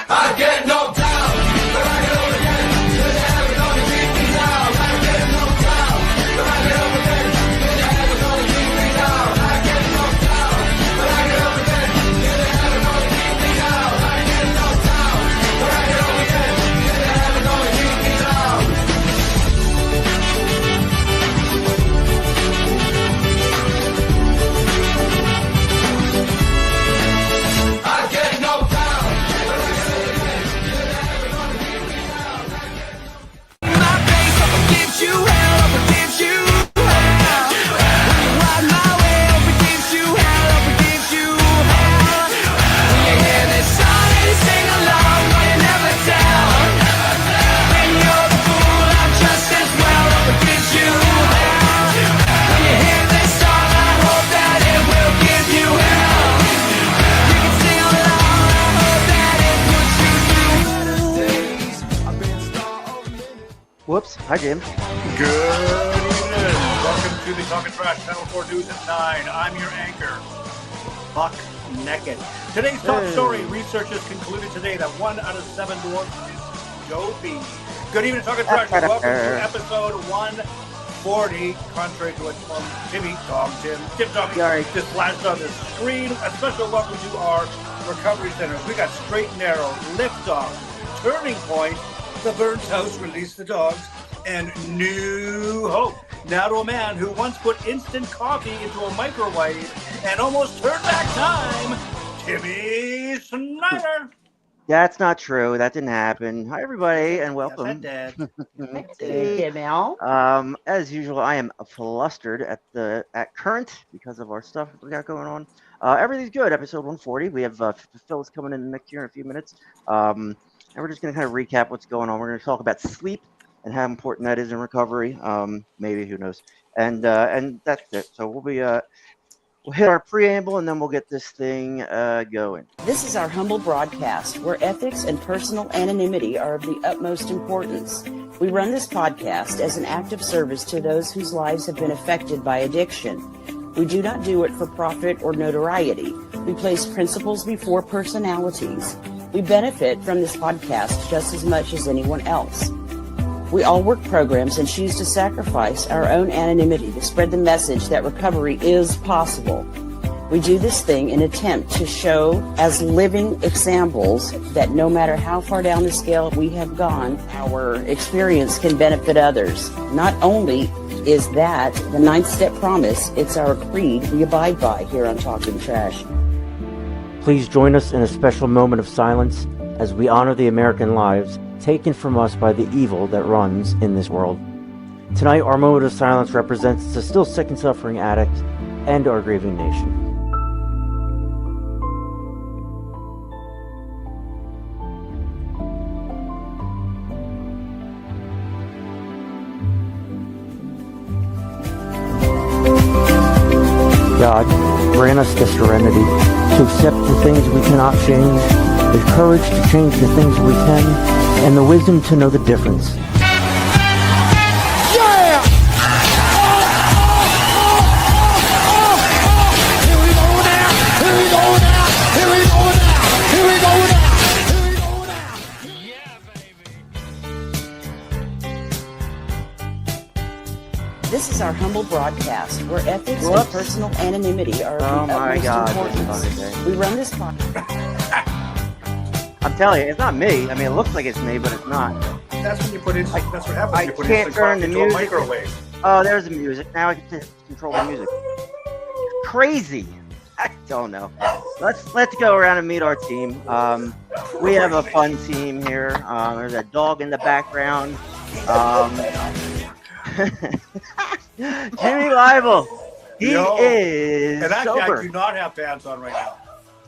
I get knocked down, but I get up again. You're never gonna keep me down. I get knocked down, but I get up again. You're never gonna keep me down. I get knocked down, but I get up again. You're never gonna keep me down. I get knocked down, but I get up again. You're never gonna keep me down. I get knocked down, but I get up again. You're never gonna keep me down. My face up against you, hell up against you. Hell. When you ride my way up against you, hell up against you. Hell. When you hear this song and you sing along, no, you never tell. When you're the fool, I'm just as well up against you. Hell. When you hear this song, I hope that it will give you hell. You can sing along, I hope that it puts you through days. I've been starving. Whoops. Hi, Jim. Good evening. Welcome to the Talkin Trash Channel 4 News at 9. I'm your anchor, Buck Naked. Today's top story, researchers concluded today that 1 out of 7 dwarfs is dopey. Good evening, Talkin Trash. Welcome to episode 140. Contrary to what Tim Tommy Sorry. just flashed on the screen. A special welcome to our recovery center. We got Straight and Narrow, Liftoff, Turning Point, The Burns House, Release the Dogs, and New Hope. Now to a man who once put instant coffee into a microwave and almost turned back time, Timmy Snyder. That's not true. That didn't happen. Hi, everybody, and welcome. Yes, I did. Hey. Now. As usual, I am flustered at current because of our stuff we got going on. Everything's good. Episode 140. We have Phyllis coming in next year in a few minutes. And we're just going to kind of recap what's going on. We're going to talk about sleep and how important that is in recovery. Maybe, who knows? And that's it. So we'll hit our preamble and then we'll get this thing going. This is our humble broadcast where ethics and personal anonymity are of the utmost importance. We run this podcast as an act of service to those whose lives have been affected by addiction. We do not do it for profit or notoriety. We place principles before personalities. We benefit from this podcast just as much as anyone else. We all work programs and choose to sacrifice our own anonymity to spread the message that recovery is possible. We do this thing in an attempt to show as living examples that no matter how far down the scale we have gone, our experience can benefit others. Not only is that the 9th step promise, it's our creed we abide by here on Talkin Trash. Please join us in a special moment of silence as we honor the American lives taken from us by the evil that runs in this world. Tonight, our moment of silence represents the still sick and suffering addict and our grieving nation. God, grant us the serenity to accept the things we cannot change, the courage to change the things we can, and the wisdom to know the difference. Yeah! Here we go now! Here we go now! Here we go now! Here we go now! Here we go now! Yeah, baby! This is our humble broadcast where ethics and personal anonymity are of the utmost importance. We run this podcast. I'm telling you, it's not me. I mean, it looks like it's me, but it's not. That's when you put in. That's what happens. I when you put can't instant turn coffee the into a music. microwave. Oh, there's the music. Now I can control the music. Crazy. I don't know. Let's go around and meet our team. We have a fun team here. There's a dog in the background. Jimmy Leibel. He is And actually, sober. I do not have pants on right now.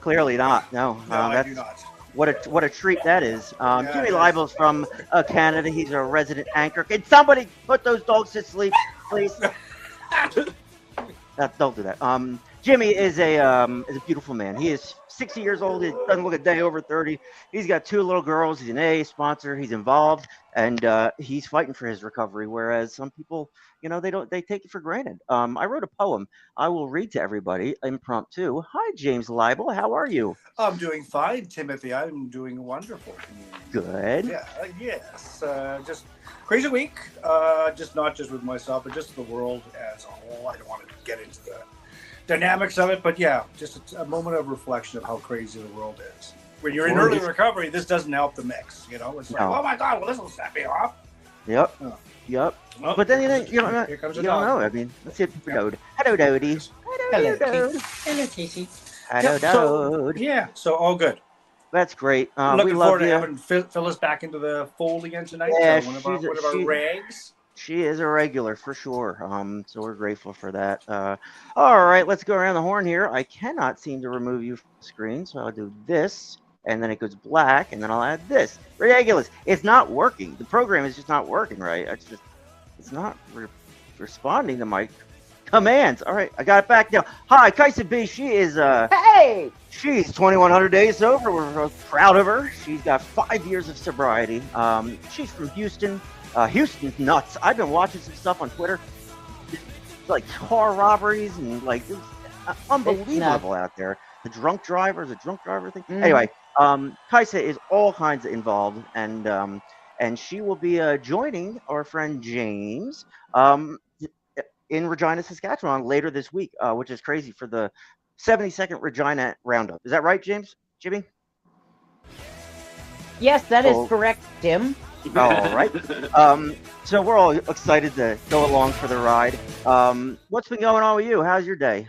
Clearly not. No, No, I that's do not. what a treat that is. Yeah, Jimmy it is. Leibel's from Canada. He's a resident anchor. Can somebody put those dogs to sleep, please? Don't do that. Jimmy is a beautiful man. He is 60 years old. He doesn't look a day over 30. He's got 2 little girls. He's an A sponsor. He's involved, and he's fighting for his recovery. Whereas some people, they take it for granted. I wrote a poem. I will read to everybody impromptu. Hi, James Leibel. How are you? I'm doing fine, Timothy. I'm doing wonderful. Good. Yeah, yes. Just crazy week. Just not just with myself, but just the world as a whole. I don't want to get into the dynamics of it, but yeah, just a moment of reflection of how crazy the world is. When you're in early recovery, this doesn't help the mix. It's like, oh my God, well, this will set me off. Yep. Oh. Yep. Oh, But then you don't know. Here comes You a don't dog. know. I mean, let's hit Dode. Hello, Dodie. Hello, Dode. Hello, Casey. Hello, Dode. So all good. That's great. We Looking love forward to you. having Phyllis back into the fold again tonight. Yeah, one of our rags. She is a regular for sure. So we're grateful for that. All right, let's go around the horn here. I cannot seem to remove you from the screen, so I'll do this, and then it goes black, and then I'll add this. Ridiculous. It's not working. The program is just not working right. It's not responding to my commands. All right, I got it back now. Hi, Kaisa B. She is Hey! She's 2,100 days sober. We're proud of her. She's got 5 years of sobriety. She's from Houston. Houston's nuts. I've been watching some stuff on Twitter. It's like car robberies and it's unbelievable out there. The drunk driver thing. Anyway, Kaisa is all kinds of involved, and she will be joining our friend James in Regina, Saskatchewan later this week, which is crazy for the 72nd Regina Roundup. Is that right, Jimmy? Yes, that is correct, Tim. All right. So we're all excited to go along for the ride. What's been going on with you? How's your day?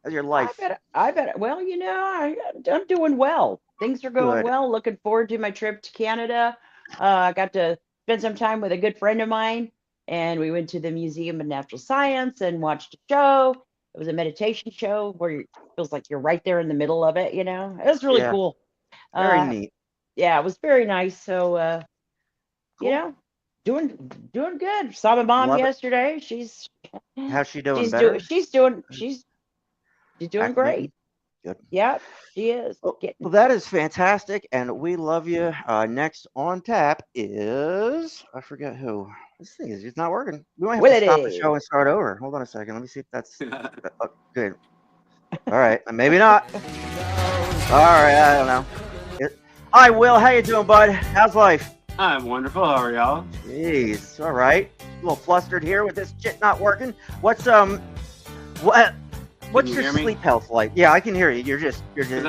How's your life? I bet. Well, I'm doing well. Things are going Good. well. Looking forward to my trip to Canada. I got to spend some time with a good friend of mine, and we went to the Museum of Natural Science and watched a show. It was a meditation show where it feels like you're right there in the middle of it. It was really cool. Very neat. Yeah, it was very nice. So, doing good. Saw my mom yesterday. How's she doing? She's Better? she's doing great. Good. Yeah, she is. Well, that is fantastic, and we love you. Next on tap is I forget who. This thing is just not working. We might have to stop the show and start over. Hold on a second. Let me see if that's good. All right, maybe not. All right, I don't know. Hi, Will. How you doing, bud? How's life? I'm wonderful. How are y'all? Jeez. All right. A little flustered here with this shit not working. What's your sleep health like? Yeah, I can hear you. You're just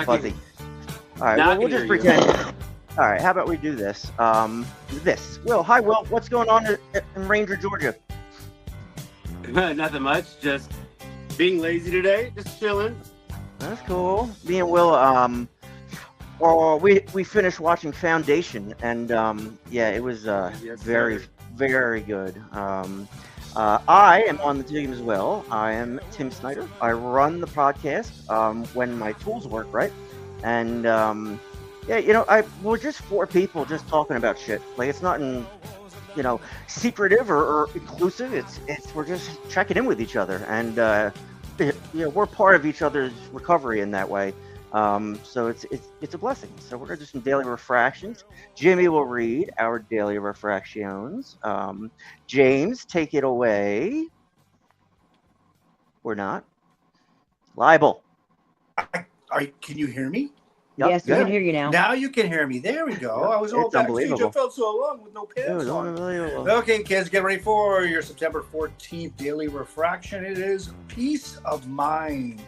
fuzzy. All right. We'll just pretend. All right. How about we do this? Will. Hi, Will. What's going on in Ranger, Georgia? Nothing much. Just being lazy today. Just chilling. That's cool. Me and Will. We finished watching Foundation, and it was very, very good. I am on the team as well. I am Tim Snyder. I run the podcast when my tools work, right? And we're just 4 people just talking about shit. Like, it's not secretive or inclusive. It's we're just checking in with each other, and we're part of each other's recovery in that way. So it's a blessing. So we're going to do some daily refractions. Jimmy will read our daily refractions. James, take it away. Or not. Libel. Can you hear me? Yep, yes, we can hear you now. Now you can hear me. There we go. I was all It's back. unbelievable. I felt so long with no It was pants on. unbelievable. Okay, kids, get ready for your September 14th daily refraction. It is peace of mind.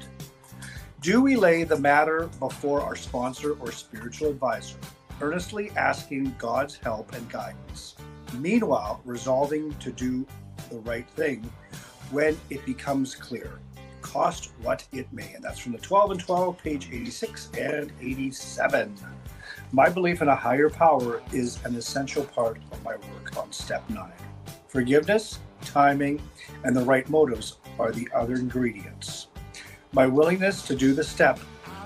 Do we lay the matter before our sponsor or spiritual advisor, earnestly asking God's help and guidance, meanwhile resolving to do the right thing when it becomes clear, cost what it may? And that's from the 12 and 12, page 86 and 87. My belief in a higher power is an essential part of my work on step 9. Forgiveness, timing, and the right motives are the other ingredients. My willingness to do the step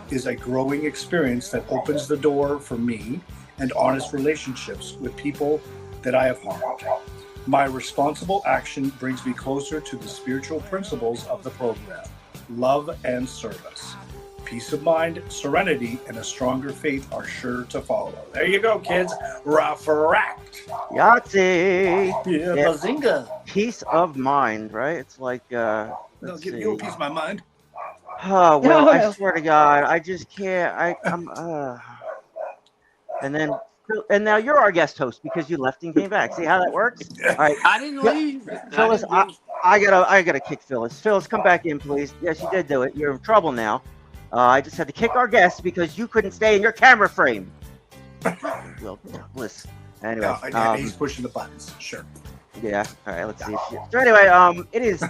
is a growing experience that opens the door for me and honest relationships with people that I have harmed. My responsible action brings me closer to the spiritual principles of the program. love, and service. Peace of mind, serenity, and a stronger faith are sure to follow. There you go, kids. Refract. Yahtzee. Yeah, Yeah. bazinga. Peace of mind, right? It's like They'll let's give see. you a piece of my mind. Oh well, No, I no. swear to God, I just can't. I'm and then and now you're our guest host because you left and came back. See how that works? All right, I didn't Phil- leave. Phyllis, I didn't leave. I gotta kick Phyllis. Phyllis, come back in, please. Yes, you did do it. You're in trouble now. I just had to kick our guest because you couldn't stay in your camera frame. Well, listen. Anyway, He's pushing the buttons. Sure. yeah. All right, let's see. So anyway, it is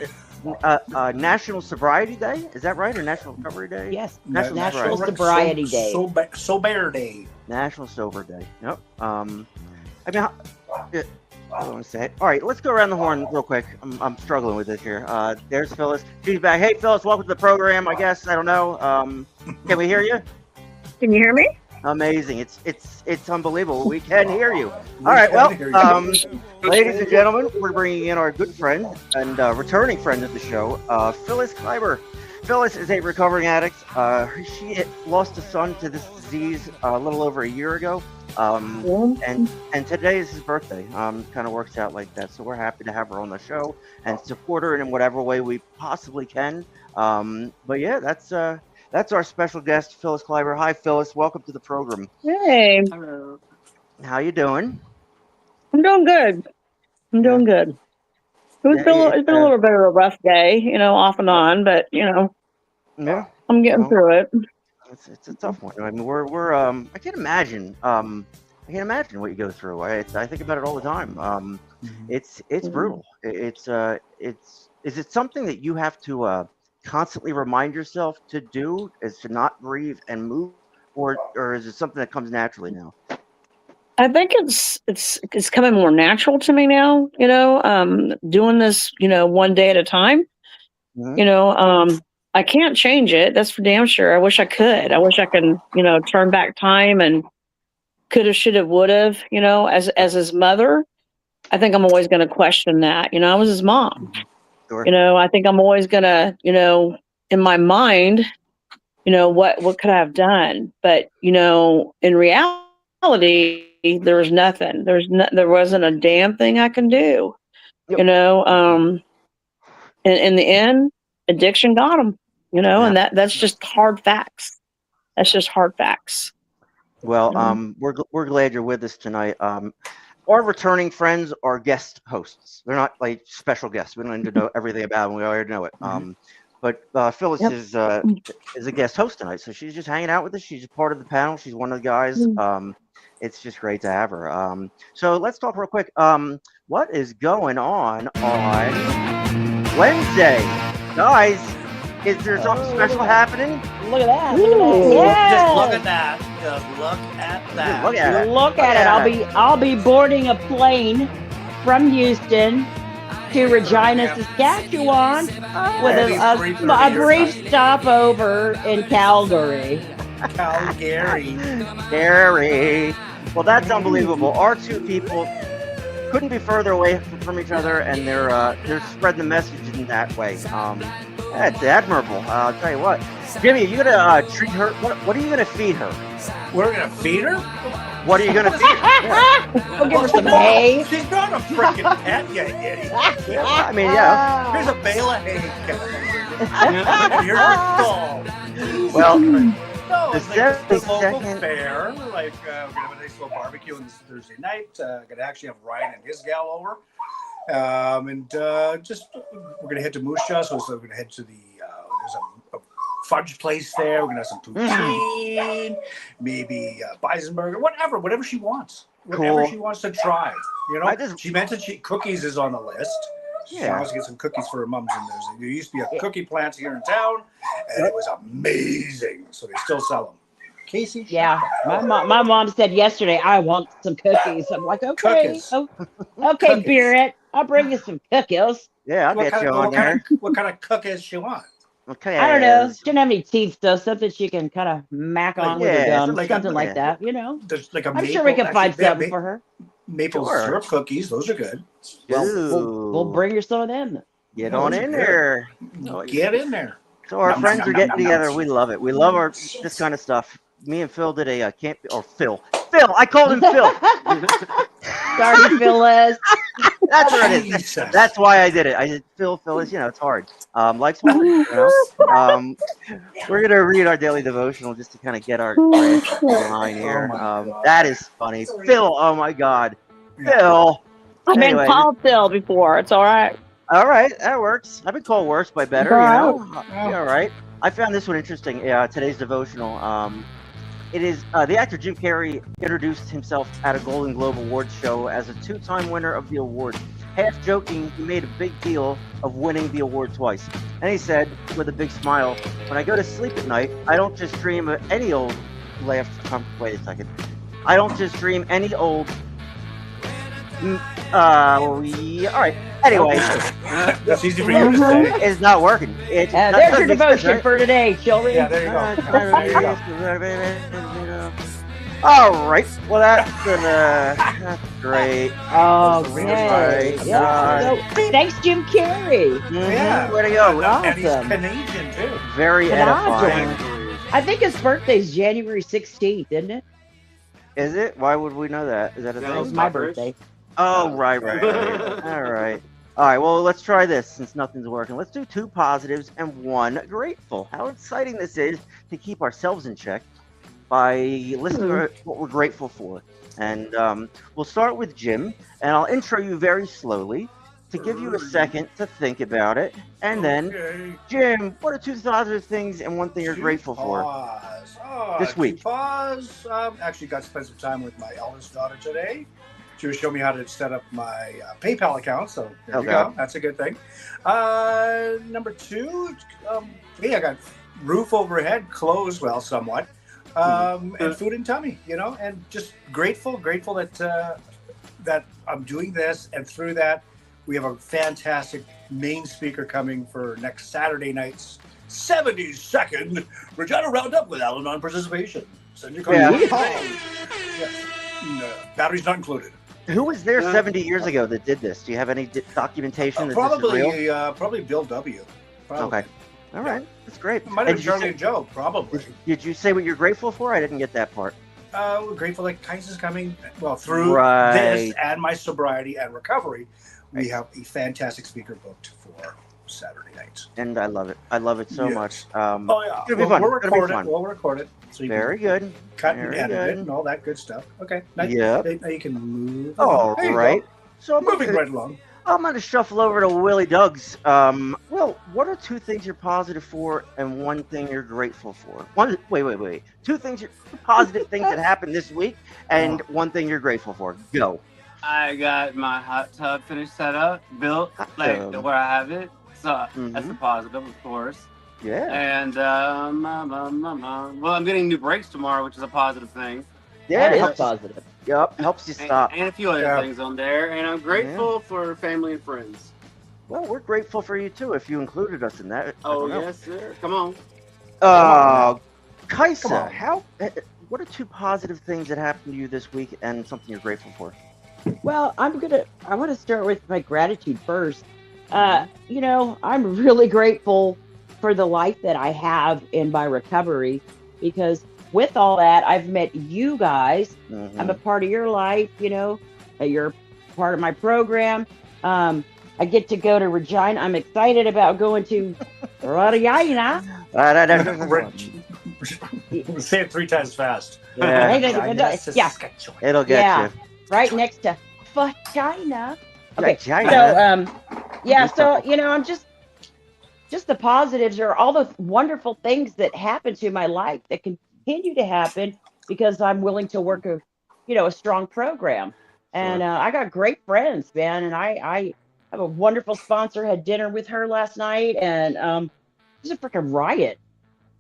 National Sobriety Day. Is that right, or National Recovery Day? Yes, National National Sobriety. Sobriety Day. Sober Day. National Sober Day. Yep. I mean, I don't want to say it. All right, let's go around the horn real quick. I'm struggling with this here. There's Phyllis. She's back. Hey, Phyllis, welcome to the program. I guess I don't know. Can we hear you? Can you hear me? Amazing. It's unbelievable. We can hear you. All right. Well, ladies and gentlemen, we're bringing in our good friend and returning friend of the show, Phyllis Kleiber. Phyllis is a recovering addict. She lost a son to this disease a little over a year ago. And today is his birthday. Kind of works out like that. So we're happy to have her on the show and support her in whatever way we possibly can. But yeah, that's our special guest, Phyllis Kleiber. Hi, Phyllis. Welcome to the program. Hey, Hello. How you doing? I'm doing good. I'm doing good. It's been a little bit of a rough day, off and on, but Yeah. I'm getting through it. It's a tough one. I mean, we're I can't imagine. I can't imagine what you go through. I think about it all the time. It's brutal. Is it something that you have to constantly remind yourself to do, is to not breathe and move, or is it something that comes naturally now? I think it's coming more natural to me now. Doing this, one day at a time. I can't change it. That's for damn sure. I wish I could. I wish I could, turn back time and could have, should have, would have. As his mother, I think I'm always going to question that. I was his mom. Sure. I think I'm always going to, in my mind, what could I have done? But in reality, there was nothing. There wasn't a damn thing I can do. Yep. In the end, addiction got him. And that's just hard facts. That's just hard facts. Well, we're glad you're with us tonight. Our returning friends are guest hosts. They're not like special guests. We don't need to know everything about them. We already know it. But Phyllis is a guest host tonight, so she's just hanging out with us. She's a part of the panel. She's one of the guys. It's just great to have her. So let's talk real quick. What is going on Wednesday, guys? Is there something special happening? Look at that. Look at that. Yeah. Just look at that. Just look at that. Look at it. Look at it. I'll be boarding a plane from Houston to Regina, Saskatchewan, with a brief stopover in Calgary. Calgary. Gary. Well, that's unbelievable. Our two people couldn't be further away from each other, and they're spreading the message in that way. That's admirable. I'll tell you what, Jimmy, are you gonna treat her? What are you gonna feed her? We're gonna feed her? What are you gonna feed her? We'll give her some hay. She's not a freaking pet, you idiot. I mean, yeah. Here's a bale of hay. Here's a skull. Well, No, the it's like the local 72nd fair. Like we're gonna have a nice little barbecue on this Thursday night. Gonna actually have Ryan and his gal over, just we're gonna head to Moose Jaw. So we're gonna head to the there's a fudge place there. We're gonna have some poutine, maybe Beisenberger, whatever she wants. Whatever she wants to try. She mentioned cookies is on the list. She wants to get some cookies for her mums in there. There used to be a cookie plant here in town, and it was amazing. So they still sell them. Casey? Yeah, my mom said yesterday, I want some cookies. I'm like, okay, Cookies. okay, Barrett, I'll bring you some cookies. Yeah, I'll get you on there. What kind of cookies she want? Okay. I don't know. She didn't have any teeth, though. Something she can kind of mac on with her gum, something like that. There's like a I'm sure we can find something for her. Maple syrup cookies. Those are good. Well, we'll bring her some of them. Get on in there. Get in there. So our Nom, friends nom, are nom, getting nom, together. nom. We love it. We love this kind of stuff. Me and Phil did a camp or Phil. Phil, I called him Phil. Sorry, Phyllis. That's what it is. Jesus. That's why I did it. I did Phyllis. You know, it's hard. Life's hard. You know. We're gonna read our daily devotional just to kind of get our ass in line here. Oh my God. That is funny, Phil. Oh my God, Yeah. Phil. I've been Anyway, called Phil before. It's all right. all right, that works. I've been called worse by better. You Wow. know. Yeah, all right. I found this one interesting. Today's devotional. It is the actor Jim Carrey introduced himself at a Golden Globe Awards show as a two-time winner of the award. Half joking, he made a big deal of winning the award twice. And he said, with a big smile, "When I go to sleep at night, I don't just dream of any old wait a second. I don't just dream any old. All right. Anyway, That's easy for you to say. it's not working. It's There's your devotion for today, children. Yeah, there you go. There you go. All right. Well, that's great. Okay. Right. Yeah. So, thanks, Jim Carrey. Yeah. Way to go. And he's Awesome. Canadian too. Very Canadian. edifying. I think his birthday's January 16th, isn't it? Is it? Why would we know that? Is that a No. That thing? was my Poppers. birthday. Oh, right. All right. All right. Well, let's try this since nothing's working. Let's do 2 positives and 1 grateful. How exciting this is to keep ourselves in check by listening to what we're grateful for. And we'll start with Jim, and I'll intro you very slowly to give you a second to think about it. And then, Okay. Jim, what are 2 positive things and 1 thing you're grateful for? Pause. Oh, This week? Pause. Actually got to spend some time with my eldest daughter today. She was showing me how to set up my PayPal account, so there you Okay. go. That's a good thing. Number 2, I got roof overhead, clothes, well, somewhat, and food and tummy, and just grateful that that I'm doing this, and through that, we have a fantastic main speaker coming for next Saturday night's 72nd Regina Roundup with Al-Anon participation. Send your Yeah. comments. Yes. No, batteries not included. Who was there 70 years ago that did this? Do you have any documentation that this is real? Probably Bill W. Probably. Okay. All right. That's great. It might And have been Charlie and Joe, probably. did you say what you're grateful for? I didn't get that part. We're grateful that Kais is coming. Well, through Right. this and my sobriety and recovery, we have a fantastic speaker booked for Saturday night. And I love it. I love it so Yes. much. Oh yeah, It'll be fun. we'll It'll be record it. fun. We'll record it. So you Very can good. cut and Very edit good. it and all that good stuff. Okay. Now, Yep. now you can move. All There you right. go. So I'm Moving gonna, right along. I'm going to shuffle over to Willie Doug's. Well, what are 2 things you're positive for and 1 thing you're grateful for? Wait. 2 positive things that happened this week and 1 thing you're grateful for. Go. I got my hot tub finished set up, built, like Awesome. where I have it. So that's a Mhm. positive, of course. Yeah. And well, I'm getting new brakes tomorrow, which is a positive thing. Yeah. That It is helps, positive. helps you stop. And a few other Yeah. things on there. And I'm grateful for family and friends. Well, we're grateful for you too if you included us in that. I Oh don't know. yes, sir. Come on. Come Kaisa, on. what are 2 positive things that happened to you this week and something you're grateful for? Well, I want to start with my gratitude first. I'm really grateful for the life that I have in my recovery, because with all that, I've met you guys. Mhm. I'm a part of your life, you're part of my program. I get to go to Regina. I'm excited about going to Regina. Say it 3 times fast. Yeah, Yeah, it'll get Yeah. you. right next to Regina. Okay, Regina. so I'm just the positives are all the wonderful things that happen to my life that continue to happen because I'm willing to work a strong program. And I got great friends, man, and I have a wonderful sponsor. Had dinner with her last night, and it's a freaking riot.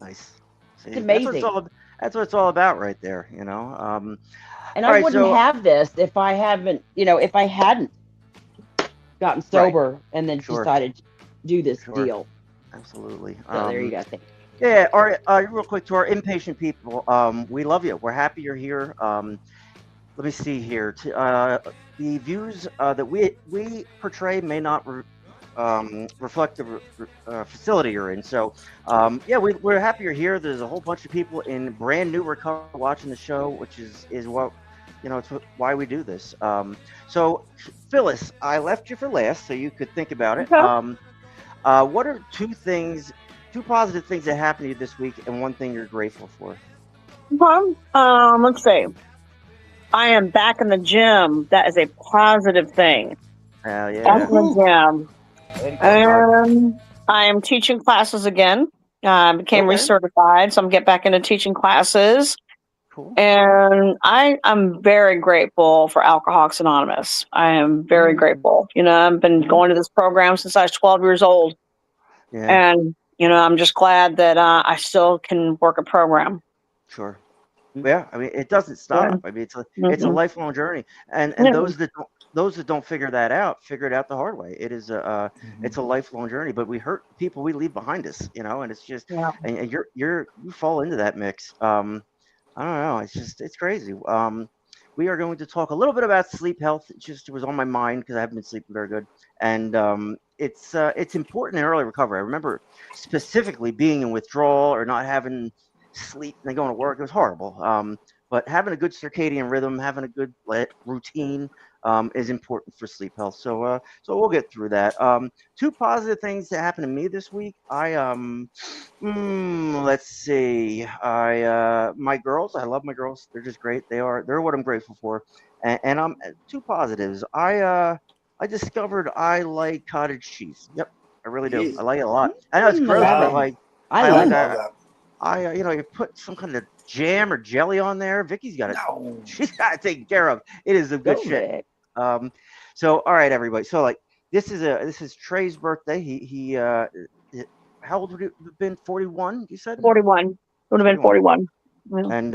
Nice. See, It's amazing. That's what it's all about right there, And All I right, wouldn't so- have this if I hadn't gotten sober and then Sure. decided to do this Sure. deal. Absolutely. So there you go. Thank you. Yeah, real quick to our impatient people, we love you. We're happy you're here. Let me see here. The views that we portray may not reflective facility you're in. So, yeah, we're happy you're here. There's a whole bunch of people in brand new recovery watching the show, which is what it's why we do this. So, Phyllis, I left you for last, so you could think about it. Okay. What are two positive things that happened to you this week, and one thing you're grateful for? Okay. Let's see. I am back in the gym. That is a positive thing. Back Yeah. in the gym. I am teaching classes again. I became Okay. recertified, so I'm getting back into teaching classes. Cool. And I'm very grateful for Alcoholics Anonymous. I am very grateful. I've been going to this program since I was 12 years old. Yeah. And, I'm just glad that I still can work a program. Sure. Yeah, I mean, it doesn't stop. I mean, it's a Mhm. lifelong journey, and Yeah. those that don't figure that out, figure it out the hard way. It is it's a lifelong journey, but we hurt people we leave behind us, and it's just, Yeah. and you fall into that mix. I don't know. It's crazy. We are going to talk a little bit about sleep health. It was on my mind because I haven't been sleeping very good, and it's important in early recovery. I remember specifically being in withdrawal or not having sleep and then going to work. It was horrible. But having a good circadian rhythm, having a good routine is important for sleep health. So we'll get through that. Two positive things that happened to me this week. Let's see. My girls. I love my girls. They're just great. They're what I'm grateful for. And two positives. I discovered I like cottage cheese. Yep, I really do. I like it a lot. I know it's gross, but Wow. I I like love that. you put some kind of jam or jelly on there. Vicky's got it. No. She's got it taken care of. It is some good Go, shit. Vic. So all right, everybody. So this is Trey's birthday. How old would you have been? 41, you said? 41. Would have been 41. Yeah. And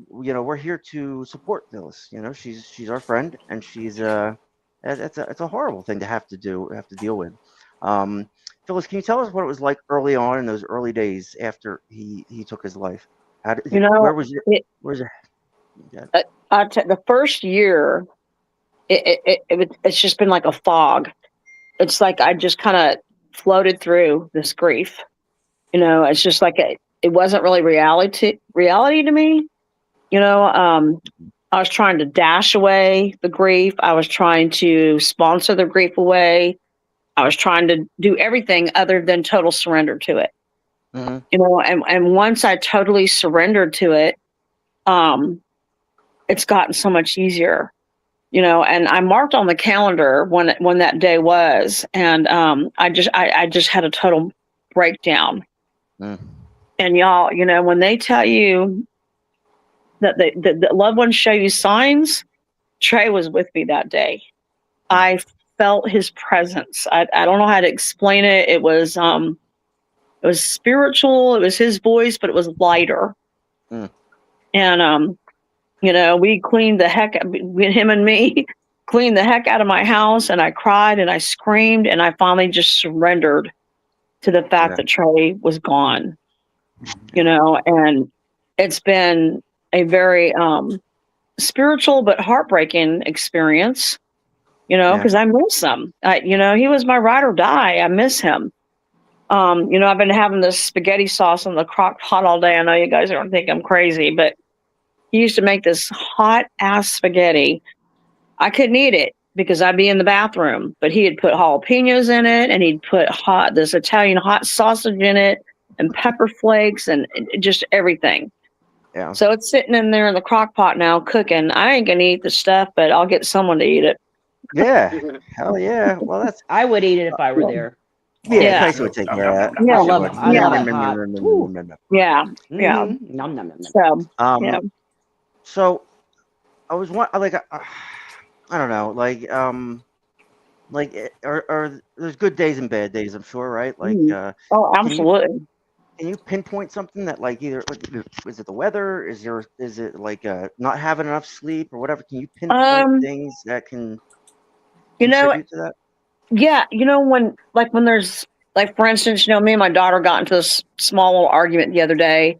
we're here to support Phyllis. She's our friend, and it's a horrible thing to have to deal with. Phyllis, can you tell us what it was like early on in those early days after he took his life? Where was your where's your yeah. The first year, it's just been like a fog. It's like I just kind of floated through this grief. It's just like it wasn't really reality to me. I was trying to dash away the grief. I was trying to sponsor the grief away. I was trying to do everything other than total surrender to it. Mm-hmm. And once I totally surrendered to it, it's gotten so much easier. And I marked on the calendar when that day was, and I just had a total breakdown. Mm. And y'all, when they tell you that the loved ones show you signs, Trey was with me that day. I felt his presence. I don't know how to explain it. It was spiritual. It was his voice, but it was lighter. Mm. And we cleaned the heck, him and me cleaned the heck out of my house, and I cried and I screamed, and I finally just surrendered to the fact that Trey was gone. And it's been a very spiritual but heartbreaking experience, because I miss him. He was my ride or die. I miss him. I've been having this spaghetti sauce in the crock pot all day. I know you guys are going to think I'm crazy, but he used to make this hot ass spaghetti. I couldn't eat it because I'd be in the bathroom, but he had put jalapenos in it, and he'd put this Italian hot sausage in it, and pepper flakes, and just everything. Yeah. So it's sitting in there in the crock pot now cooking. I ain't gonna eat the stuff, but I'll get someone to eat it. Yeah. Hell yeah. Well, I would eat it if I were there. Yeah. Tracy would take care of that. Yeah. I love it. I love it hot. Ooh. Yeah. Yeah. Nom, nom, nom, nom. So yeah. So I was like, I don't know, are there's good days and bad days, I'm sure, right? Oh, absolutely. Can you pinpoint something that either is it the weather? Is it not having enough sleep or whatever? Can you pinpoint things that can contribute to that? Yeah, when there's for instance, me and my daughter got into this small little argument the other day,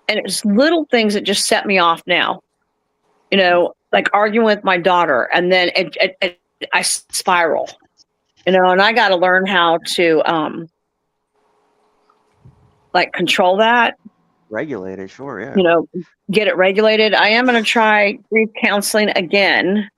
and it's little things that just set me off now. Like arguing with my daughter, and then I spiral. And I got to learn how to like control that, Regulated, sure, yeah. get it regulated. I am going to try grief counseling again.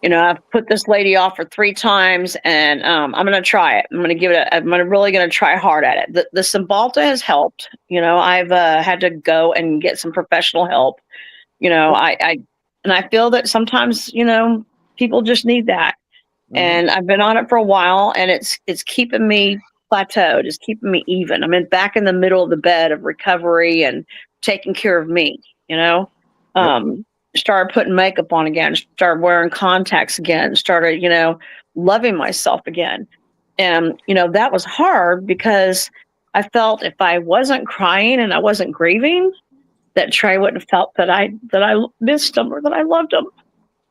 I've put this lady off for 3 times, and I'm going to try it. I'm going to give it. I'm really going to try hard at it. The Cymbalta has helped. I've had to go and get some professional help. I feel that sometimes people just need that. And I've been on it for a while, and it's keeping me plateaued. It's keeping me even. I'm back in the middle of the bed of recovery and taking care of me. Started putting makeup on again. Started wearing contacts again. Started loving myself again. And that was hard because I felt if I wasn't crying and I wasn't grieving, that Trey wouldn't have felt that I missed him or that I loved him.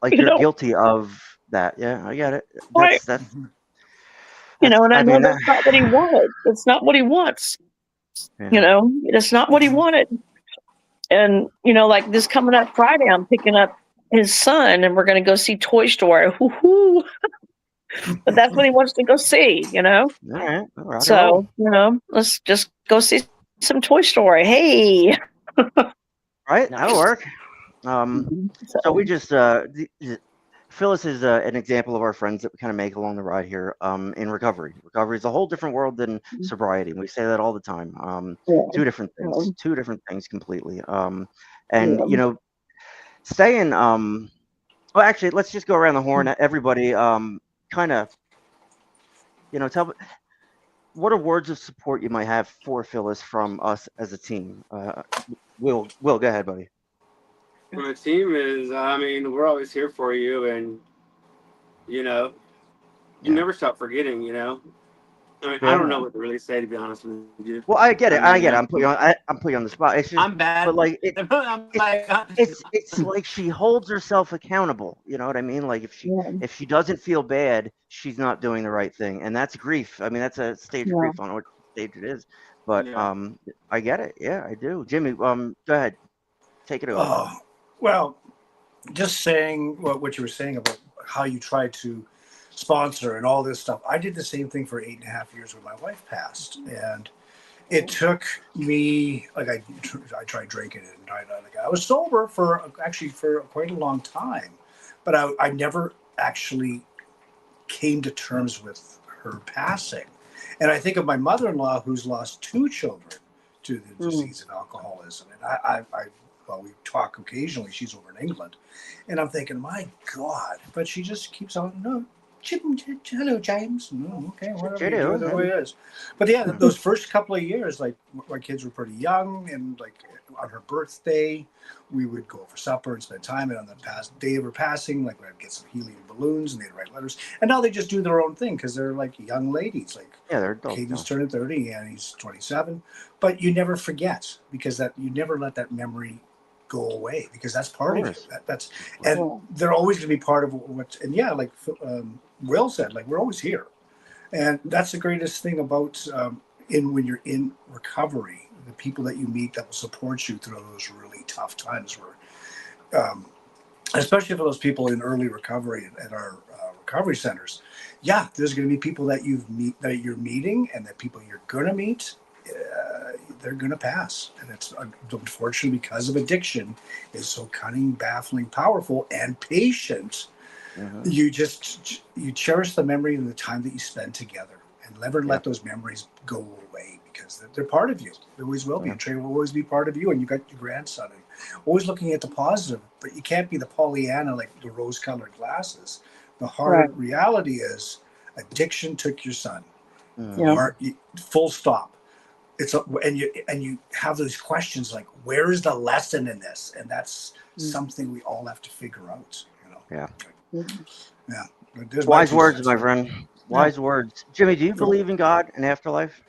Like you're guilty of that. Yeah, I get it. Right. And I know that's not what he wanted. It's not what he wants. Yeah. It's not what he wanted. And, like this coming up Friday, I'm picking up his son and we're going to go see Toy Story. Woo-hoo. But that's what he wants to go see, All right. So, let's just go see some Toy Story. Hey. Right. That'll work. So we just, Phyllis is an example of our friends that we kind of make along the ride here in recovery. Recovery is a whole different world than sobriety. We say that all the time. Two different things completely. Staying, well, actually, let's just go around the horn. Everybody kind of, tell what are words of support you might have for Phyllis from us as a team? Will, go ahead, buddy. My team is, we're always here for you, and you never stop forgetting. I don't know what to really say, to be honest with you. Well, I get it. I'm putting you on the spot. It's just, I'm bad, but like it's it's like she holds herself accountable. You know what I mean? Like if she doesn't feel bad, she's not doing the right thing, and that's grief. I mean, that's a stage of grief. I don't know what stage it is, but I get it. Yeah, I do. Jimmy, go ahead, take it over. Oh, well, just saying what you were saying about how you tried to sponsor and all this stuff. I did the same thing for 8.5 years when my wife passed, and it took me I tried drinking and I was sober for quite a long time, but I never actually came to terms with her passing. And I think of my mother-in-law who's lost 2 children to the disease of alcoholism, and we talk occasionally. She's over in England, and I'm thinking, my God! But she just keeps on, no, hello, James. No, okay, whatever. The way it is. But yeah, those first couple of years, like my kids were pretty young, and like on her birthday, we would go for supper and spend time. And on the day of her passing, like we'd get some helium balloons, and they'd write letters. And now they just do their own thing because they're like young ladies. Like they're adults. Caden's turning 30, and he's 27. But you never forget, because you never let that memory go away, because that's part of you. And they're always going to be part of what. And yeah, like Will said, like we're always here, and that's the greatest thing about when you're in recovery. The people that you meet that will support you through those really tough times, where, especially for those people in early recovery at our recovery centers. Yeah, there's going to be people that you're meeting, and that people you're going to meet. They're going to pass, and it's unfortunately, because of addiction is so cunning, baffling, powerful, and patient. You cherish the memory and the time that you spend together, and never let those memories go away, because they're part of you. They always will be. And Trey will always be part of you, and you got your grandson, and always looking at the positive. But you can't be the Pollyanna, like the rose-colored glasses. The hard reality is addiction took your son. Full stop. And you have those questions like, where is the lesson in this? And that's something we all have to figure out. Wise words, my friend. Wise words. Jimmy, do you believe in God and afterlife?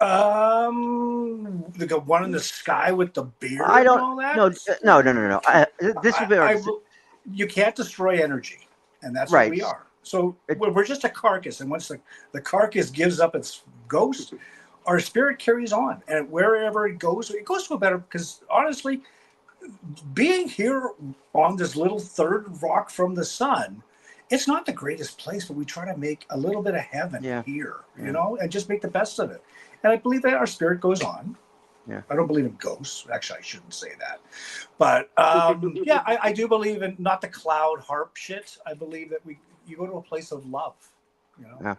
The one in the sky with the beard and all that? No. This would be you can't destroy energy, and that's what we are. So we're just a carcass, and once the carcass gives up its ghost, our spirit carries on, and wherever it goes to a better. Because honestly, being here on this little third rock from the sun it's not the greatest place, but we try to make a little bit of heaven here, you know, and just make the best of it. And I believe that our spirit goes on. Yeah. I don't believe in ghosts. Actually, I shouldn't say that. But yeah, I do believe in not the cloud harp shit. I believe that you go to a place of love, you know. Yeah.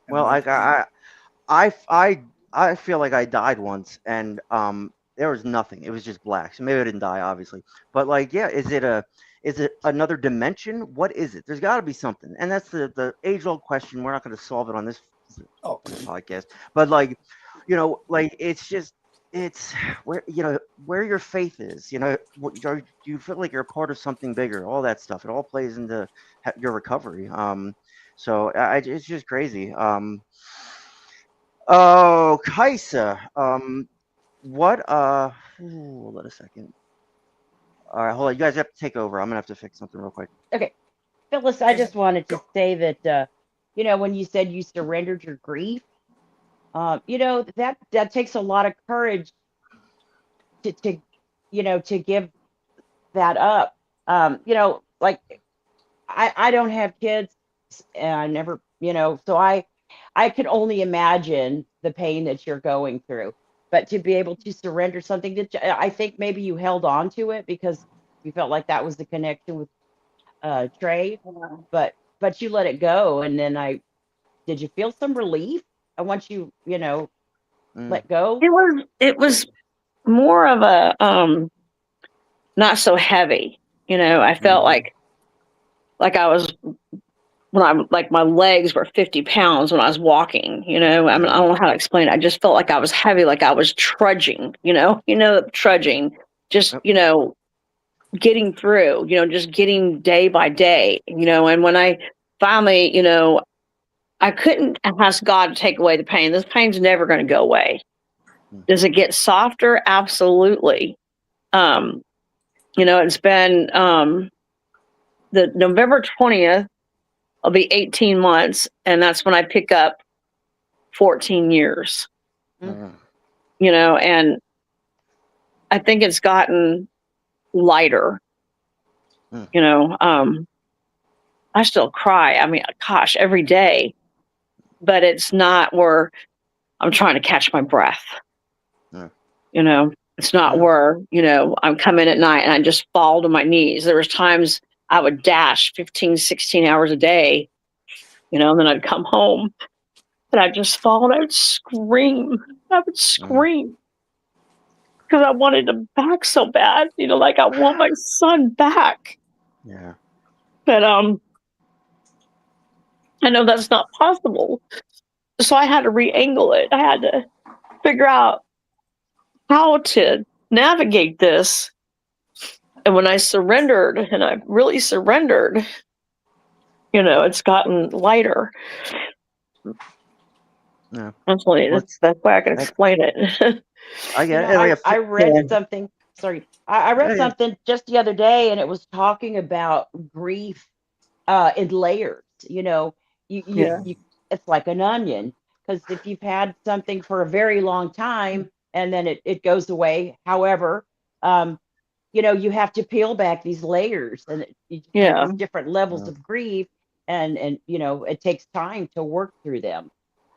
Well, I feel like I died once, and there was nothing. It was just black. So maybe I didn't die, obviously. But like, yeah, is it another dimension? What is it? There's got to be something, and that's the age old question. We're not going to solve it on this podcast, but like, you know, like it's where, you know, where your faith is. You know, do you feel like you're a part of something bigger? All that stuff. It all plays into your recovery. So it's just crazy. Oh, Kaisa. What? Hold on a second. All right, hold on. You guys have to take over. I'm gonna have to fix something real quick. Okay, Phyllis, I just wanted to say that, you know, when you said you surrendered your grief, you know, that takes a lot of courage to you know, to give that up. You know, like I don't have kids, and I never, you know, so I can only imagine the pain that you're going through. But to be able to surrender something that I think maybe you held on to it because you felt like that was the connection with Trey, but you let it go, and then did you feel some relief? I want you, you know, let go. It was more of a not so heavy. You know, I felt like I was, when I'm like, my legs were 50 pounds when I was walking, you know. I mean, I don't know how to explain it. I just felt like I was heavy, like I was trudging, you know, trudging, just, you know, getting through, you know, just getting day by day, you know. And when I finally, you know, I couldn't ask God to take away the pain. This pain's never going to go away. Does it get softer? Absolutely. You know, it's been the November 20th, I'll be 18 months, and that's when I pick up 14 years. You know, and I think it's gotten lighter. You know, I still cry. I mean, gosh, every day, but it's not where I'm trying to catch my breath. You know, it's not where, you know, I'm coming at night and I just fall to my knees. There was times I would dash 15, 16 hours a day, you know, and then I'd come home and I'd just fall and I would scream. I would scream because I wanted him back so bad. You know, like I want my son back. Yeah. But I know that's not possible. So I had to re-angle it. I had to figure out how to navigate this. And when I surrendered, and I really surrendered, you know, it's gotten lighter. Yeah. That's the way I can explain it. I get You know, it. I read something. Sorry, I read something just the other day, and it was talking about grief in layers. You know, you it's like an onion, because if you've had something for a very long time and then it goes away, however, you know, you have to peel back these layers, and there's different levels of grief, and you know, it takes time to work through them.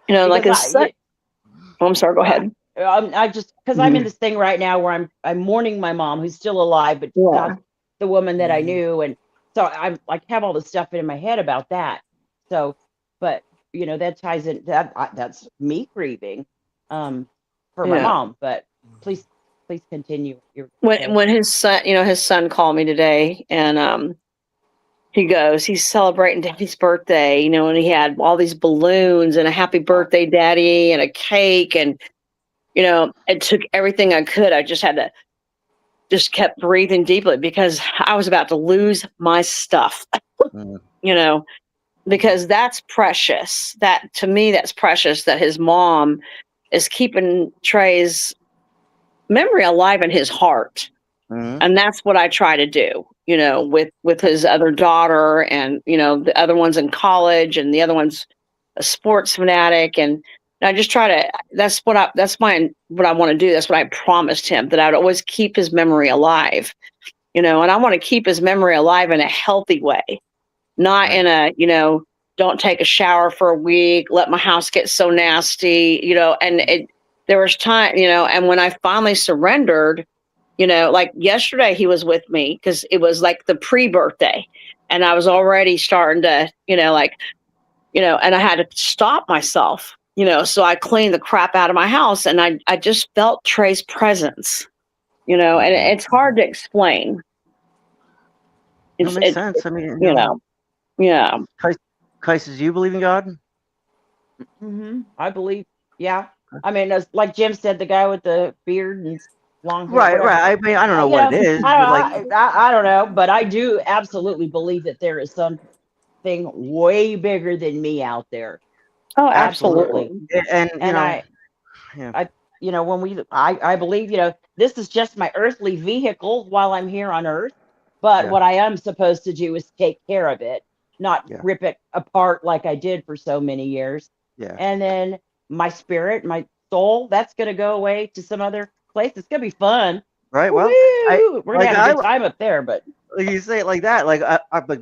You know, like I'm sorry, go ahead. I just, because I'm in this thing right now where I'm mourning my mom, who's still alive, but not the woman that I knew, and so I'm like have all this stuff in my head about that. So, but you know, that ties in that's me grieving for my mom. But please continue. When his son, you know, his son called me today, and he's celebrating Daddy's birthday, you know, and he had all these balloons and a happy birthday, Daddy, and a cake, and you know, it took everything I could. I just had to kept breathing deeply because I was about to lose my stuff, you know, because that's precious. That, to me, that's precious, that his mom is keeping Trey's memory alive in his heart. And that's what I try to do, you know, with his other daughter, and, you know, the other one's in college and the other one's a sports fanatic. And I just try to, what I want to do. That's what I promised him, that I would always keep his memory alive, you know, and I want to keep his memory alive in a healthy way, not Right. in a, don't take a shower for a week, let my house get so nasty, and there was time, and when I finally surrendered, like yesterday he was with me because it was like the pre-birthday and I was already starting to, and I had to stop myself, so I cleaned the crap out of my house and I just felt Trey's presence, and Mhm. it's hard to explain. That makes It's, sense. I mean, yeah. Kais, do you believe in God? I believe. Yeah. I mean, as, like Jim said, the guy with the beard and long hair, Right, whatever. right. I mean, I don't know You what know, it is, I but like, don't, I don't know, but I do absolutely believe that there is something way bigger than me out there. Oh, Absolutely. absolutely. and And yeah, I, I believe, this is just my earthly vehicle while I'm here on earth. But yeah, what I am supposed to do is take care of it, not yeah, rip it apart like I did for so many years. yeah. And then my spirit, my soul, that's going to go away to some other place. It's going to be fun. Right. Well, I Woo! We're going to like have a good time up there, but like you say it like that. Like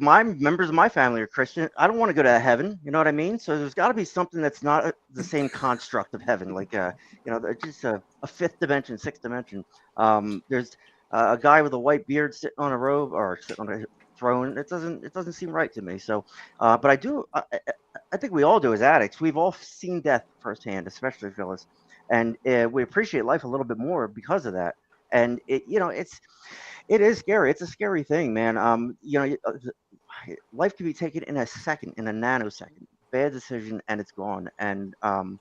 my members of my family are Christian. I don't want to go to heaven. You know what I mean? So there's got to be something that's not the same construct of heaven. Like just a fifth dimension, sixth dimension. There's a guy with a white beard sitting on a robe or sitting on a throne. It doesn't seem right to me. So, but I do. I think we all do as addicts. We've all seen death firsthand, especially Phyllis, and we appreciate life a little bit more because of that. And it is scary. It's a scary thing, man. Life can be taken in a second, in a nanosecond. Bad decision, and it's gone. And I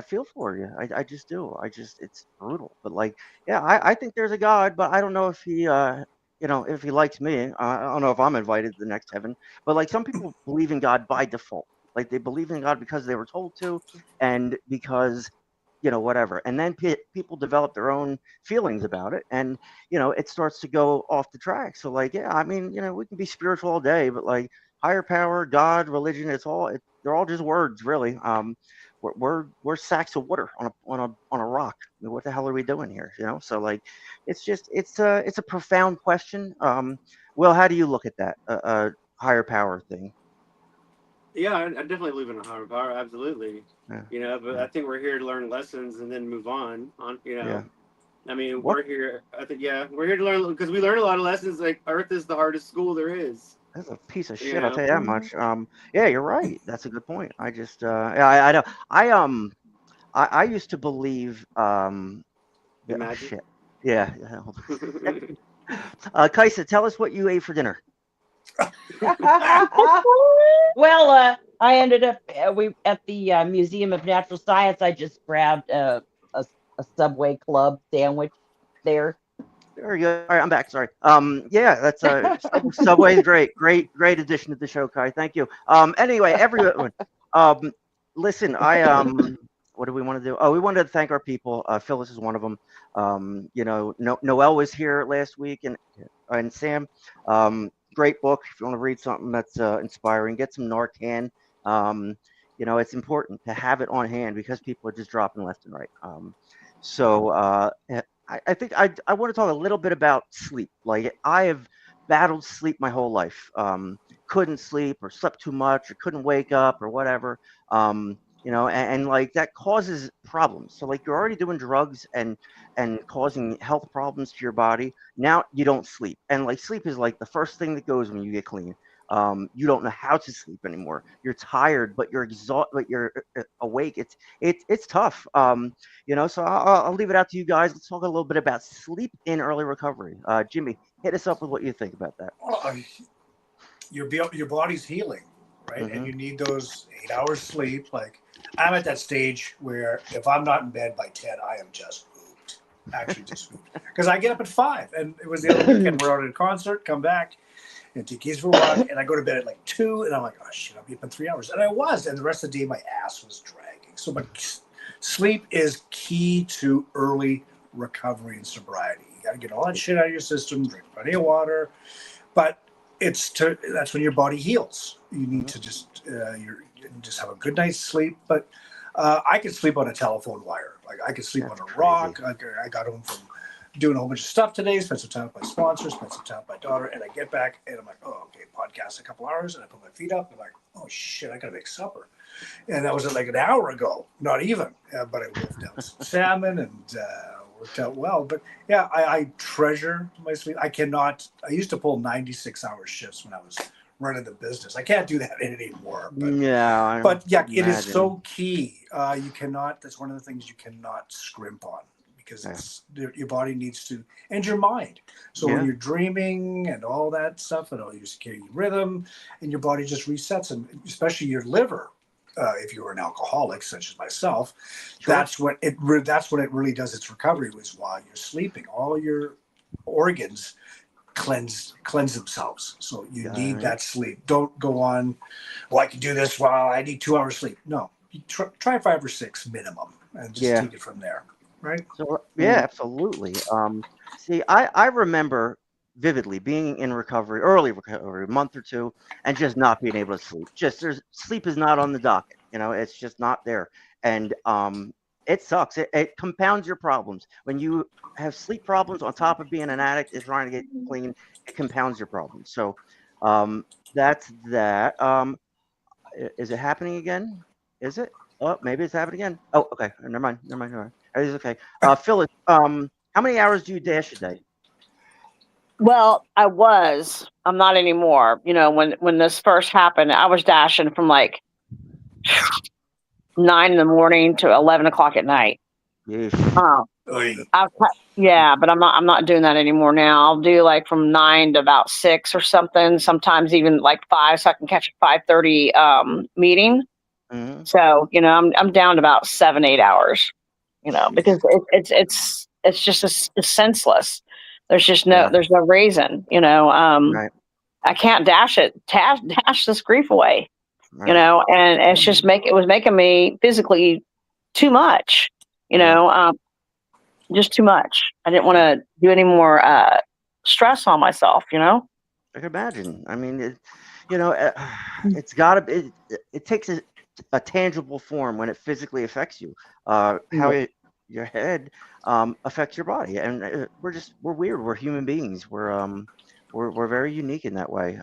feel for you. I just do. It's brutal. But like, yeah, I think there's a God, but I don't know if if he likes me. I don't know if I'm invited to the next heaven. But like, some people believe in God by default. Like they believe in God because they were told to, and because whatever. And then people develop their own feelings about it, and it starts to go off the track. So like, yeah, I mean, we can be spiritual all day, but like higher power, God, religion, they're all just words, really. We're sacks of water on a rock. I mean, what the hell are we doing here? So like, it's a profound question. Well, how do you look at that higher power thing? Yeah, I definitely believe in a higher power. Absolutely. Yeah, But yeah, I think we're here to learn lessons and then move on. yeah. I mean, What? we're here. I think, yeah, we're here to learn because we learn a lot of lessons. Like Earth is the hardest school there is. That's a piece of You shit. I'll know, tell you that much. Yeah, you're right. That's a good point. I just, yeah, I don't. I used to believe, yeah, oh imagine. shit. Yeah. Hold on. Kaisa, tell us what you ate for dinner. well, I ended up we at the Museum of Natural Science. I just grabbed a Subway Club sandwich there. Very good. All right, I'm back. Sorry. Yeah, that's Subway is great. Great addition to the show, Kai. Thank you. Anyway, everyone, um, listen, what do we want to do? Oh, we wanted to thank our people. Phyllis is one of them. Noel was here last week, and Sam. Great book. If you want to read something that's inspiring, get some Narcan. It's important to have it on hand because people are just dropping left and right. I think I want to talk a little bit about sleep. Like I have battled sleep my whole life. Couldn't sleep or slept too much or couldn't wake up or whatever. And like that causes problems. So like you're already doing drugs and causing health problems to your body. Now you don't sleep. And like sleep is like the first thing that goes when you get clean. You don't know how to sleep anymore. You're tired, but you're exhausted, but you're awake. It's tough. So I'll leave it out to you guys. Let's talk a little bit about sleep in early recovery. Jimmy, hit us up with what you think about that. Well, your body's healing, right? And Mm-hmm. you need those 8 hours sleep. Like I'm at that stage where if I'm not in bed by 10, I am just pooped. Actually, just pooped because I get up at 5. And it was the other weekend. We're out at a concert, come back, and take keys for a walk, and I go to bed at like 2, and I'm like, oh shit, I'll be up in 3 hours, and I was, and the rest of the day my ass was dragging. So, but sleep is key to early recovery and sobriety. You got to get all that shit out of your system, drink plenty of water, but that's when your body heals. You need to just have a good night's sleep. But I could sleep on a telephone wire, like I could sleep That's on a crazy. rock. I got home from doing a whole bunch of stuff today, spent some time with my sponsor, spent some time with my daughter, and I get back and I'm like, oh, okay, podcast a couple hours, and I put my feet up, and I'm like, oh shit, I gotta make supper. And that was like an hour ago, not even. But I wolfed down some salmon and worked out well. But yeah, I treasure my sleep. I used to pull 96-hour shifts when I was running the business. I can't do that anymore. But yeah, it is so key. You cannot. That's one of the things you cannot scrimp on, because your body needs to, and your mind. So when you're dreaming and all that stuff, and all your circadian rhythm, and your body just resets, and especially your liver. If you're an alcoholic, such as myself, that's when it really does its recovery, was while you're sleeping. All your organs cleanse themselves. So you need that sleep. Don't go on, well, I can do this while I need 2 hours sleep. No, you try 5 or 6 minimum, and just take it from there. Right? So absolutely. See, I remember vividly being in recovery, early recovery, a month or two, and just not being able to sleep. Sleep is not on the docket. It's just not there, and it sucks. It compounds your problems when you have sleep problems on top of being an addict and trying to get clean. It compounds your problems. So that's that. Is it happening again? Is it? Oh, maybe it's happening again. Oh, okay. Never mind. It's okay. Phyllis, how many hours do you dash a day? Well, I'm not anymore. When this first happened, I was dashing from like 9 in the morning to 11 o'clock at night. Yeesh. Yeah, but I'm not doing that anymore now. I'll do like from 9 to about 6 or something. Sometimes even like 5, so I can catch a 5:30 meeting. Mm-hmm. So I'm down to about 7-8 hours. Because it's just it's senseless. There's just there's no reason. Right. I can't dash this grief away. Right. And it's just it was making me physically too much. Just too much. I didn't want to do any more stress on myself. I can imagine. I mean, it's got to be. It takes a tangible form when it physically affects you. How your head affects your body, and we're weird. We're human beings. We're very unique in that way.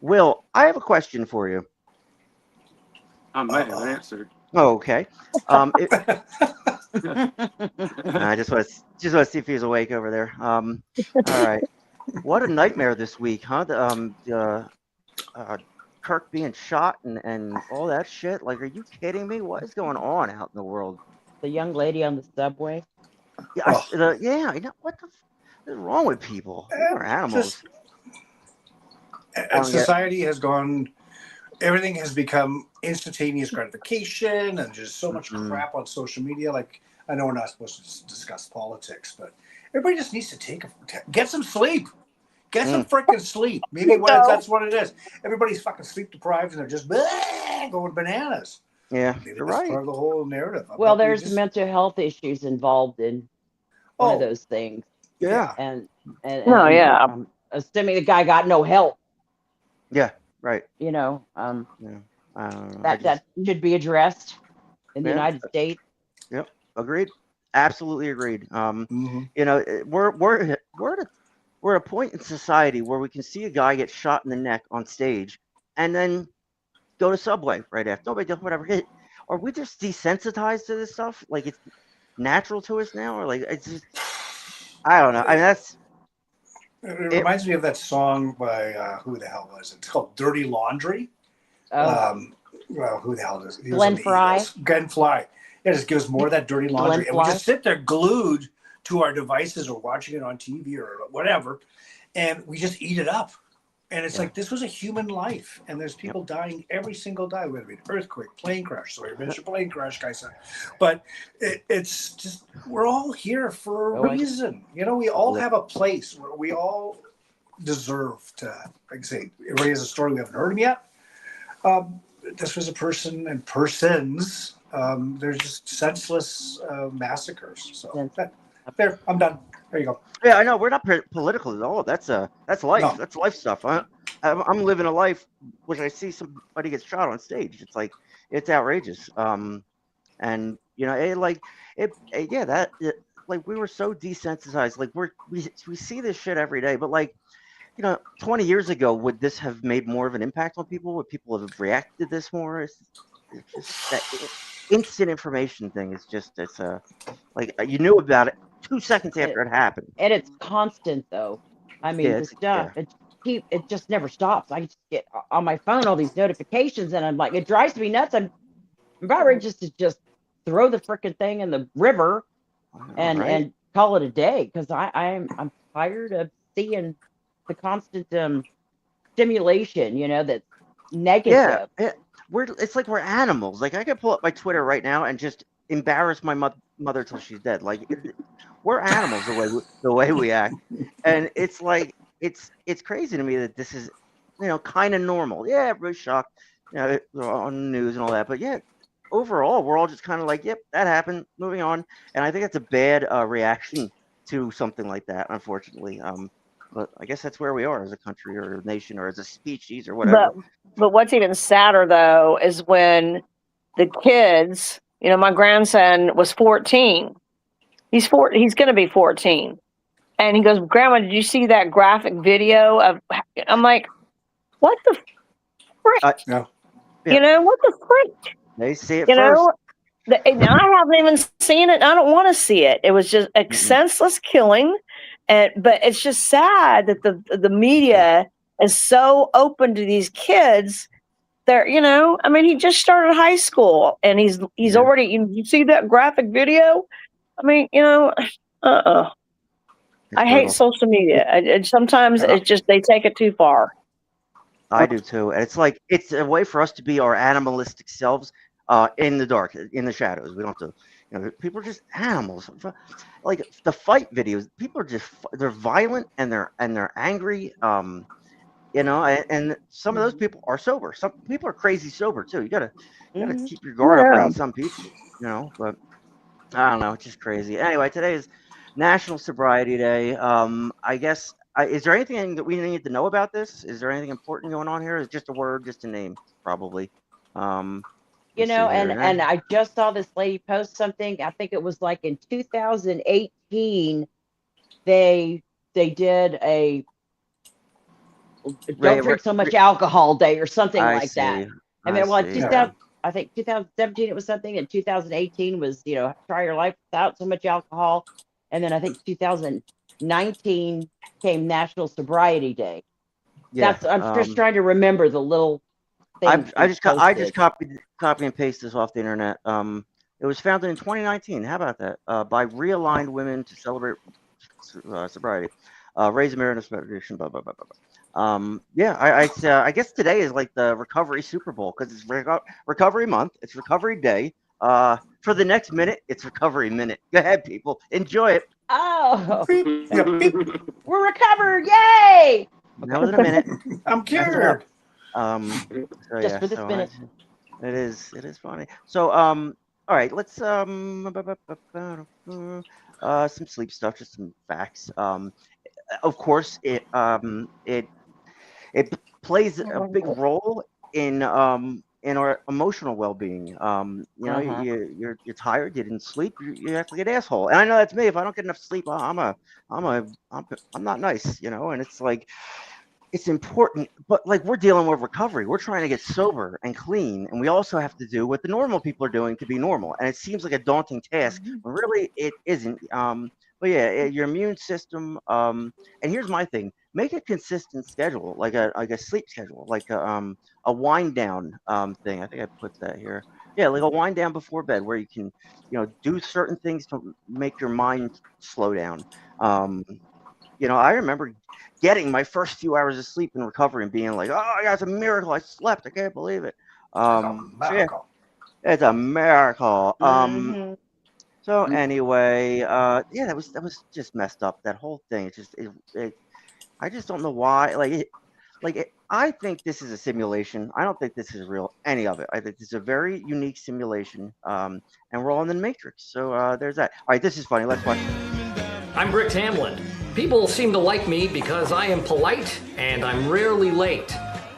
Will, I have a question for you. I might have answered. Oh, okay. I just want to see if he's awake over there. All right. What a nightmare this week, huh? Kirk being shot and all that shit. Like, are you kidding me? What is going on out in the world? The young lady on the subway. Yeah, I know. What is wrong with people? We're animals. And society has gone. Everything has become instantaneous gratification, and just so much crap on social media. Like, I know we're not supposed to discuss politics, but everybody just needs to get some sleep. Get some freaking sleep. Maybe that's what it is. Everybody's fucking sleep deprived, and they're just going bananas. Yeah, Maybe you're that's right. part of the whole narrative. Well, there's mental health issues involved in one of those things. Yeah. And yeah. Assuming the guy got no help. Yeah, right. Yeah. I don't know. That should be addressed in the United States. Yep. Agreed. Absolutely agreed. We're at a point in society where we can see a guy get shot in the neck on stage and then go to Subway right after. Nobody does whatever. Are we just desensitized to this stuff? Like, it's natural to us now? Or like, it's just, I don't know. I mean, it reminds me of that song by who the hell was it? It's called Dirty Laundry. Well, who the hell is it? Glenn Fry. Glenn Fry. It just gives more of that dirty laundry. And we just sit there glued to our devices or watching it on TV or whatever, and we just eat it up. And it's like, this was a human life, and there's people dying every single day. Whether it be an earthquake, plane crash. Sorry, I mentioned plane crash, guys. But it's just, we're all here for a reason. We all have a place where we all deserve to, like I say, everybody has a story we haven't heard them yet. This was a person and persons. They're just senseless massacres. So there, I'm done. There you go. Yeah, I know. We're not political at all. That's life. No. That's life stuff. I'm living a life which I see somebody get shot on stage. It's like, it's outrageous. And we were so desensitized. Like, we see this shit every day. But like, 20 years ago, would this have made more of an impact on people? Would people have reacted to this more? It's just that instant information thing is just, like you knew about it 2 seconds after it happened. And it's constant though. I mean, Yeah, the stuff yeah. it just never stops. I just get on my phone all these notifications, and I'm like, it drives me nuts. I'm about ready just throw the freaking thing in the river Right. and call it a day, because I'm tired of seeing the constant stimulation, that's Yeah, negative. it's like we're animals. Like I could pull up my Twitter right now and just embarrass my mother till she's dead. Like we're animals the way we act, and it's like it's crazy to me that this is kind of normal. Yeah, everybody's shocked, on the news and all that, but yeah, overall we're all just kind of like, yep, that happened. Moving on, and I think that's a bad reaction to something like that, unfortunately. But I guess that's where we are as a country or a nation or as a species or But whatever. but what's even sadder though is when the kids, my grandson was 14. He's going to be 14. And he goes, "Grandma, did you see that graphic video of?" I'm like, "What the frick?" Yeah. What the frick? They see it You first. know, and I haven't even seen it. I don't want to see it. It was just a senseless killing, but it's just sad that the media is so open to these kids. I mean, he just started high school, and he's Yeah. already. You see that graphic video? I mean, It's I hate brutal. social media. And sometimes Uh, it's just they take it too far. I do too. And it's like it's a way for us to be our animalistic selves in the dark, in the shadows. We don't have to, people are just animals. Like the fight videos, people are they're violent and they're angry. And some of those people are sober. Some people are crazy sober too. You gotta keep your guard up Yeah. around some people. But I don't know. It's just crazy. Anyway, today is National Sobriety Day. I guess, is there anything that we need to know about this? Is there anything important going on here? Is it just a word, just a name, probably? Let's see here. And I just saw this lady post something. I think it was like in 2018, they did a don't drink so much alcohol day or something I like that. see. I mean, well, See. Yeah. I think 2017 it was something, and 2018 was, try your life without so much alcohol. And then I think 2019 came National Sobriety Day. Yeah. I'm just trying to remember the little things. I just copy and paste this off the internet. It was founded in 2019. How about that? By realigned women to celebrate sobriety, raise awareness, meditation, blah blah blah blah. Yeah, I guess today is like the recovery Super Bowl because it's recovery month. It's recovery day. For the next minute, it's recovery minute. Go ahead, people, enjoy it. Oh, we're recovered! Yay! That was in a minute. I'm cured. So Just yeah, for this minute. it is funny. So all right, let's some sleep stuff, just some facts. Of course, it plays a big role in our emotional well-being. You're tired, you didn't sleep, you act like an asshole. And I know that's me. If I don't get enough sleep, I'm not nice, and it's like it's important, but like we're dealing with recovery. We're trying to get sober and clean, and we also have to do what the normal people are doing to be normal. And it seems like a daunting task, when really it isn't. But yeah, your immune system. And here's my thing: make a consistent schedule, like a sleep schedule, like a wind down thing. I think I put that here. Yeah, like a wind down before bed, where you can, do certain things to make your mind slow down. I remember getting my first few hours of sleep in recovery and being like, "Oh, yeah, it's a miracle! I slept. I can't believe it." Yeah, it's a miracle. So anyway, yeah, that was just messed up. That whole thing. It's just, I just don't know why. I think this is a simulation. I don't think this is real. Any of it. I think this is a very unique simulation. And we're all in the matrix. So there's that. All right, this is funny. Let's watch. I'm Brick Tamlin. People seem to like me because I am polite and I'm rarely late.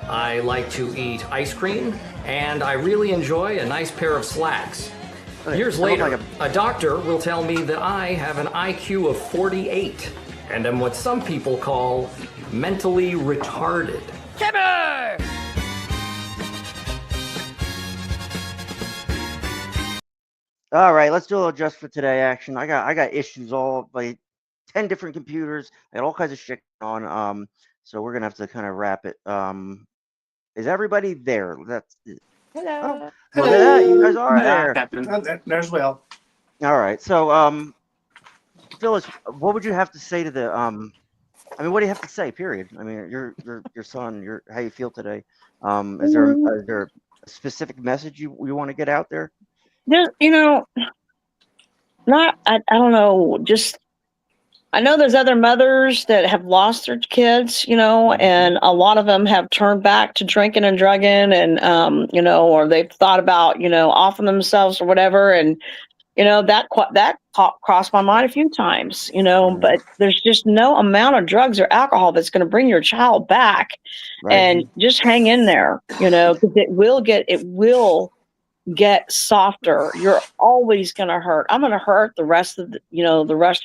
I like to eat ice cream and I really enjoy a nice pair of slacks. Years later, a doctor will tell me that I have an IQ of 48 and am what some people call mentally retarded. Timber! All right, let's do a little just for today action. I got issues all like 10 different computers. I got all kinds of shit on. So we're gonna have to kind of wrap it. Is everybody there? That's Hello. oh, look at that. You guys are Yeah, there. Captain. There's Will. All right. So Phyllis, what would you have to say to the I mean, what do you have to say? Period. I mean, your son. How you feel today? Is there a specific message you want to get out there? Just, I don't know, just I know there's other mothers that have lost their kids, and a lot of them have turned back to drinking and drugging, and or they've thought about offing themselves or whatever, and that crossed my mind a few times, but there's just no amount of drugs or alcohol that's going to bring your child back. Right. And just hang in there, because it will get softer. You're always going to hurt. I'm going to hurt the rest of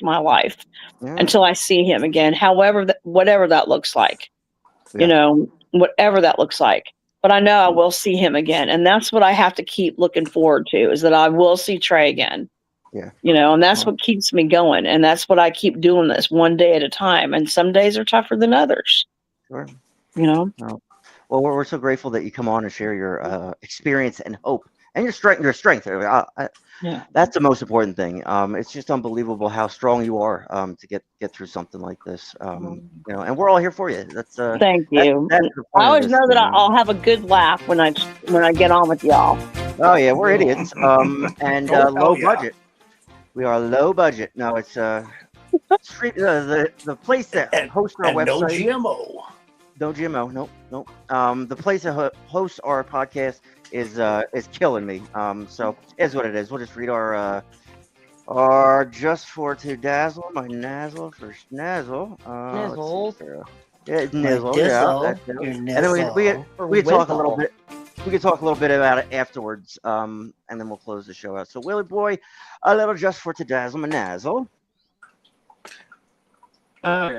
my life until I see him again. However, whatever that looks like, whatever that looks like. But I know I will see him again, and that's what I have to keep looking forward to, is that I will see Trey again. Yeah. And that's what keeps me going, and that's what I keep doing, this one day at a time. And some days are tougher than others. Sure. Well, we're so grateful that you come on and share your experience and hope and your strength. yeah. That's the most important thing. It's just unbelievable how strong you are to get through something like this. And we're all here for you. That's Thank you. That's the point I of always this know that thing. I'll have a good laugh when I get on with y'all. Oh yeah, we're idiots. And Oh, low hell yeah. budget. We are low budget. No, it's street the place that hosts our And no website. GMO. No GMO. Nope. The place that hosts our podcast is killing me. So it's what it is. We'll just read our just for to dazzle my nazzle for schnazzle. Nizzle. Yeah, nizzle. Yeah. That's it. And then we talk a little bit. We can talk a little bit about it afterwards. And then we'll close the show out. So Willie boy, a little just for to dazzle my nazzle.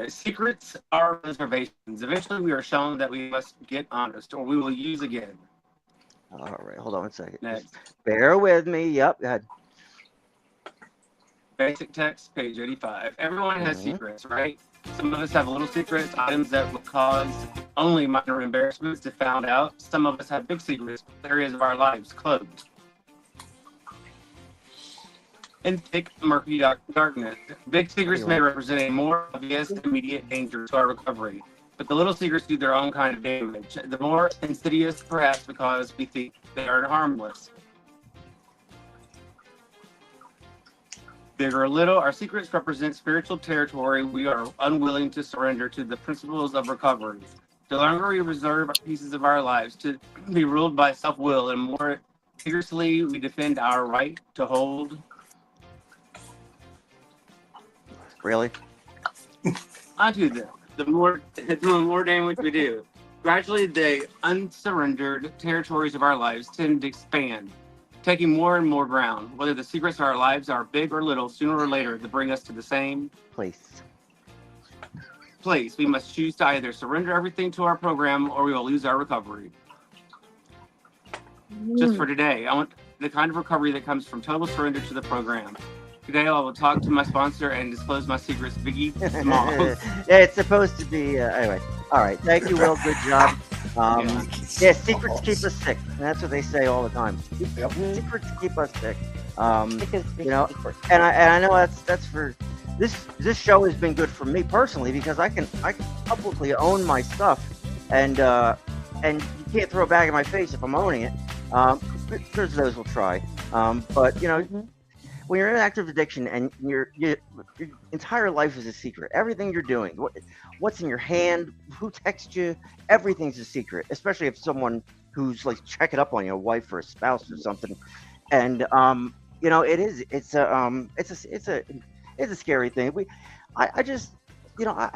Secrets are reservations. Eventually, we are shown that we must get honest, or we will use again. All right, hold on one second. Next. Bear with me. Yep, go ahead. Basic text, page 85. Everyone has secrets, right? Some of us have little secrets, items that would cause only minor embarrassments if found out. Some of us have big secrets, areas of our lives closed. In thick, murky darkness, big secrets may represent a more obvious, immediate danger to our recovery. But the little secrets do their own kind of damage. The more insidious, perhaps because we think they are harmless. Big or little, our secrets represent spiritual territory we are unwilling to surrender to the principles of recovery. The longer we reserve pieces of our lives to be ruled by self-will, and more fiercely we defend our right to hold. Really? Onto them. The more damage we do. Gradually, the unsurrendered territories of our lives tend to expand, taking more and more ground. Whether the secrets of our lives are big or little, sooner or later, they bring us to the same place. We must choose to either surrender everything to our program, or we will lose our recovery. Just for today, I want the kind of recovery that comes from total surrender to the program. Today, I will talk to my sponsor and disclose my secrets, Biggie Smalls. Yeah, it's supposed to be. Anyway, all right. Thank you, Will. Good job. Secrets keep us sick. And that's what they say all the time. Secrets keep us sick. And I know that's for this show has been good for me personally, because I can publicly own my stuff, and you can't throw a bag in my face if I'm owning it. There's those will try, but when you're in active addiction and your entire life is a secret, everything you're doing, what's in your hand, who texts you, everything's a secret. Especially if someone who's like checking up on you, a wife or a spouse or something, and it's a scary thing. I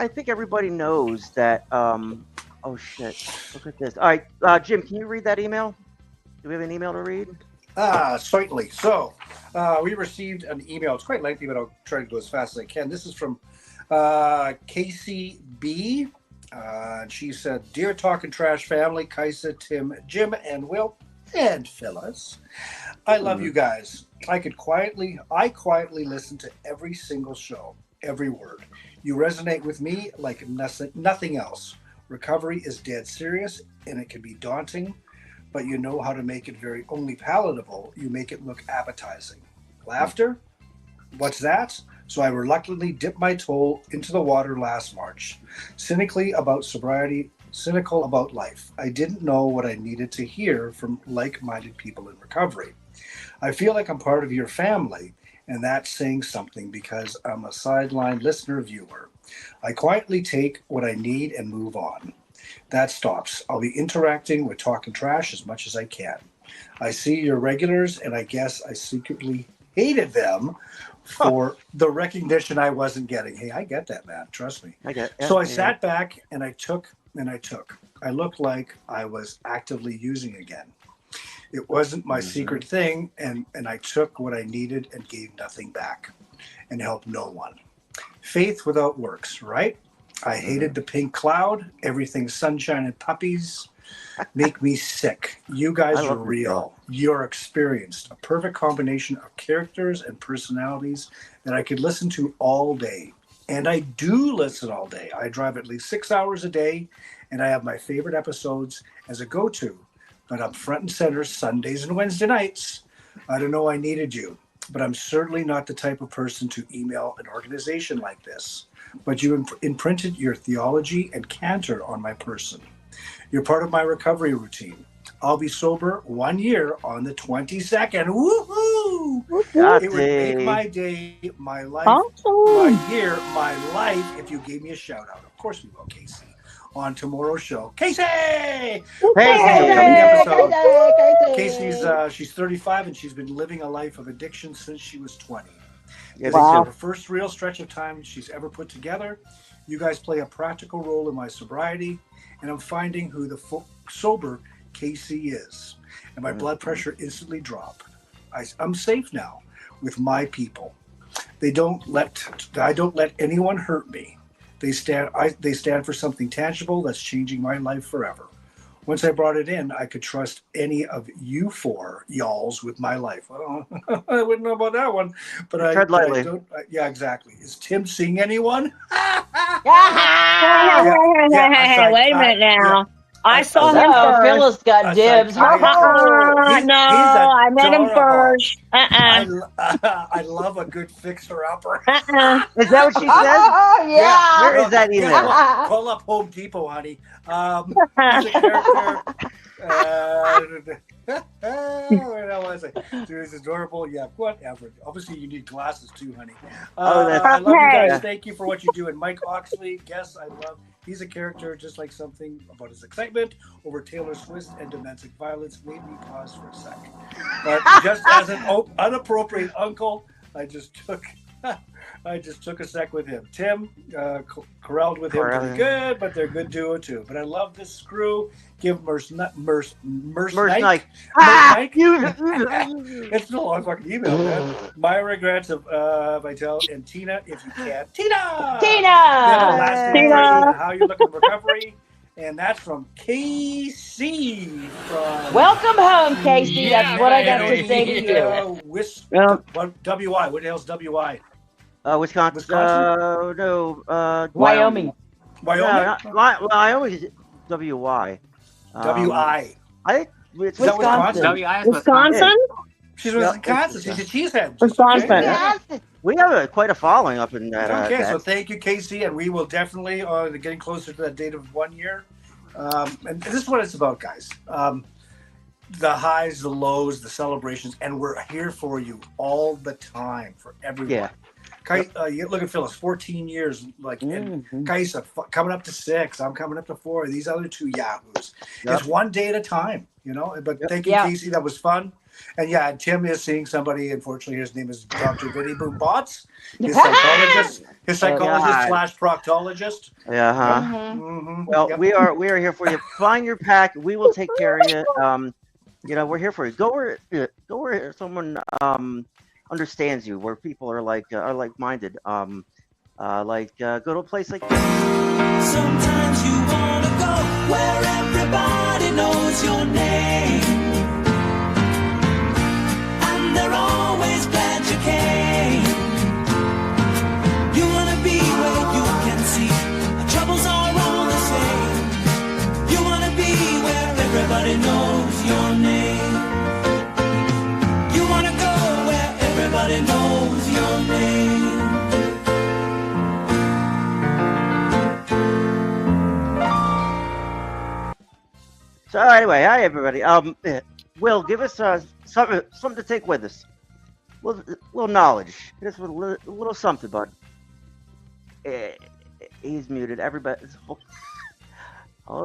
think everybody knows that. Oh shit! Look at this. All right, Jim, can you read that email? Do we have an email to read? Certainly. So we received an email. It's quite lengthy, but I'll try to go as fast as I can. This is from Casey B. She said, "Dear Talkin' Trash family, Kaisa, Tim, Jim, and Will, and Phyllis, I love you guys. I quietly listen to every single show, every word. You resonate with me like nothing else. Recovery is dead serious, and it can be daunting, but you know how to make it very only palatable. You make it look appetizing. Laughter? What's that? So I reluctantly dipped my toe into the water last March. Cynically about sobriety, cynical about life. I didn't know what I needed to hear from like-minded people in recovery. I feel like I'm part of your family, and that's saying something because I'm a sideline listener viewer. I quietly take what I need and move on. That stops. I'll be interacting with Talkin' Trash as much as I can. I see your regulars, and I guess I secretly hated them for the recognition I wasn't getting. Hey, I get that, man. Trust me. I get. So I sat back and I took. I looked like I was actively using again. It wasn't my secret thing, and I took what I needed and gave nothing back and helped no one. Faith without works, right? I hated the pink cloud, everything sunshine and puppies. Make me sick. You guys are real. You're experienced. A perfect combination of characters and personalities that I could listen to all day. And I do listen all day. I drive at least 6 hours a day, and I have my favorite episodes as a go-to. But I'm front and center Sundays and Wednesday nights. I don't know I needed you, but I'm certainly not the type of person to email an organization like this. But you imprinted your theology and canter on my person. You're part of my recovery routine. I'll be sober 1 year on the 22nd. Woohoo! It would make my day, my life, my year, my life if you gave me a shout out. Of course we will, Casey. On tomorrow's show. Casey! Hey, Casey's she's 35 and she's been living a life of addiction since she was 20. This is her first real stretch of time she's ever put together. You guys play a practical role in my sobriety, and I'm finding who the sober Casey is. And my blood pressure instantly dropped. I'm safe now with my people. I don't let anyone hurt me. They stand for something tangible that's changing my life forever. Once I brought it in, I could trust any of you four y'alls with my life. Well, I wouldn't know about that one, but tread lightly. Yeah, exactly. Is Tim seeing anyone? Wait a minute now. I saw him first. Phyllis got dibs. No, I met him first. I love a good fixer-upper. Is that what she said? Oh, yeah. Where is that email? Call up Home Depot, honey. He's a character. Where was I? Dude, he's adorable. Yeah, whatever. Obviously, you need glasses too, honey. I love you guys. Thank you for what you do. And Mike Oxley, guess I love. He's a character, just like something about his excitement over Taylor Swift and domestic violence made me pause for a sec. But just as an unappropriate uncle, I just took a sec with him. Tim corralled with him pretty good, but they're a good duo too. But I love this screw. Give Merce Nike. It's a long fucking email, man. My regrets of Vital and Tina, if you can. Tina! How you looking in recovery? And that's from Casey. Welcome home, Casey. That's what I got to say to you. WI. What the hell's WI? Wisconsin. No. Wyoming. Wyoming? Wyoming is WY. WI. Wisconsin. Wisconsin? She's Wisconsin. She's a cheesehead. Wisconsin. We have quite a following up in that. Okay, so thank you, Casey, and we will definitely getting closer to that date of 1 year. And this is what it's about, guys. The highs, the lows, the celebrations, and we're here for you all the time for everyone. Yeah. Look at Phyllis, 14 years, and Kaisa coming up to 6. I'm coming up to 4. These other two yahoos. Yep. It's one day at a time, But thank you, Casey. That was fun. And Tim is seeing somebody. Unfortunately, his name is Dr. Vinny Boom Bots, his psychologist / proctologist. Yeah. Well, we are here for you. Find your pack. We will take care of you. We're here for you. Go where someone understands you, where people are like-minded. go to a place like this. Sometimes you wanna go where everybody knows your name, and they're always glad you came. You wanna be where you can see our troubles are all the same. You wanna be where everybody knows your name. You wanna go where everybody knows your name. So anyway, hi everybody. Will, give us something to take with us. Little knowledge. Hit us with a little something, bud. He's muted. Everybody, hold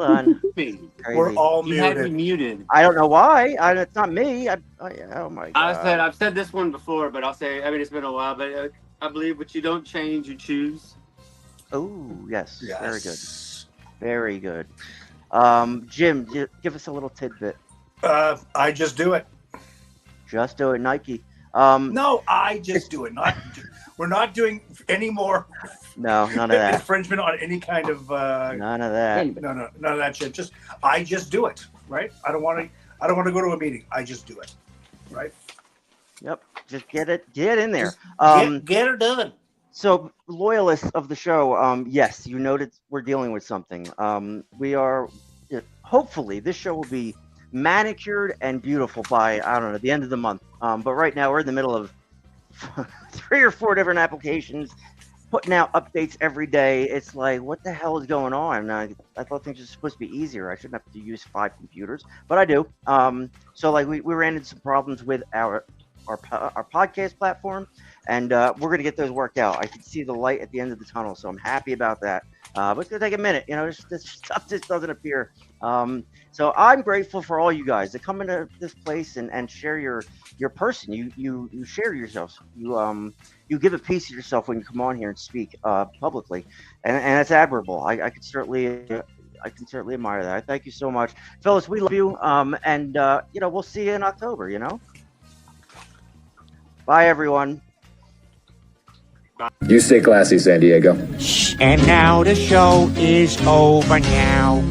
on. We're Crazy. all You had me muted. muted. I don't know why. It's not me. Oh my god. I've said this one before, but I'll say, I mean, it's been a while, but I believe what you don't change, you choose. Oh yes. Yes. Very good. Very good. Jim, give us a little tidbit. I just do it. Just do it, Nike. No, I just do it. We're not doing any more No, none of that. infringement on any kind of None of that. none of that shit. I just do it, right? I don't want to go to a meeting. I just do it, right? Yep. Just get in there. Get her done. So, loyalists of the show, yes, you noted we're dealing with something. We are, hopefully, this show will be manicured and beautiful by, I don't know, the end of the month. But right now, we're in the middle of 3 or 4 different applications, putting out updates every day. It's like, what the hell is going on? I thought things were supposed to be easier. I shouldn't have to use 5 computers, but I do. So, like, we ran into some problems with our podcast platform, and we're going to get those worked out. I can see the light at the end of the tunnel, so I'm happy about that. But it's going to take a minute. This stuff just doesn't appear. So I'm grateful for all you guys that come into this place and share your person. You share yourselves. You give a piece of yourself when you come on here and speak publicly, and it's admirable. I can certainly admire that. I thank you so much, Phyllis. We love you. And we'll see you in October. Bye, everyone. You stay classy, San Diego. And now the show is over now.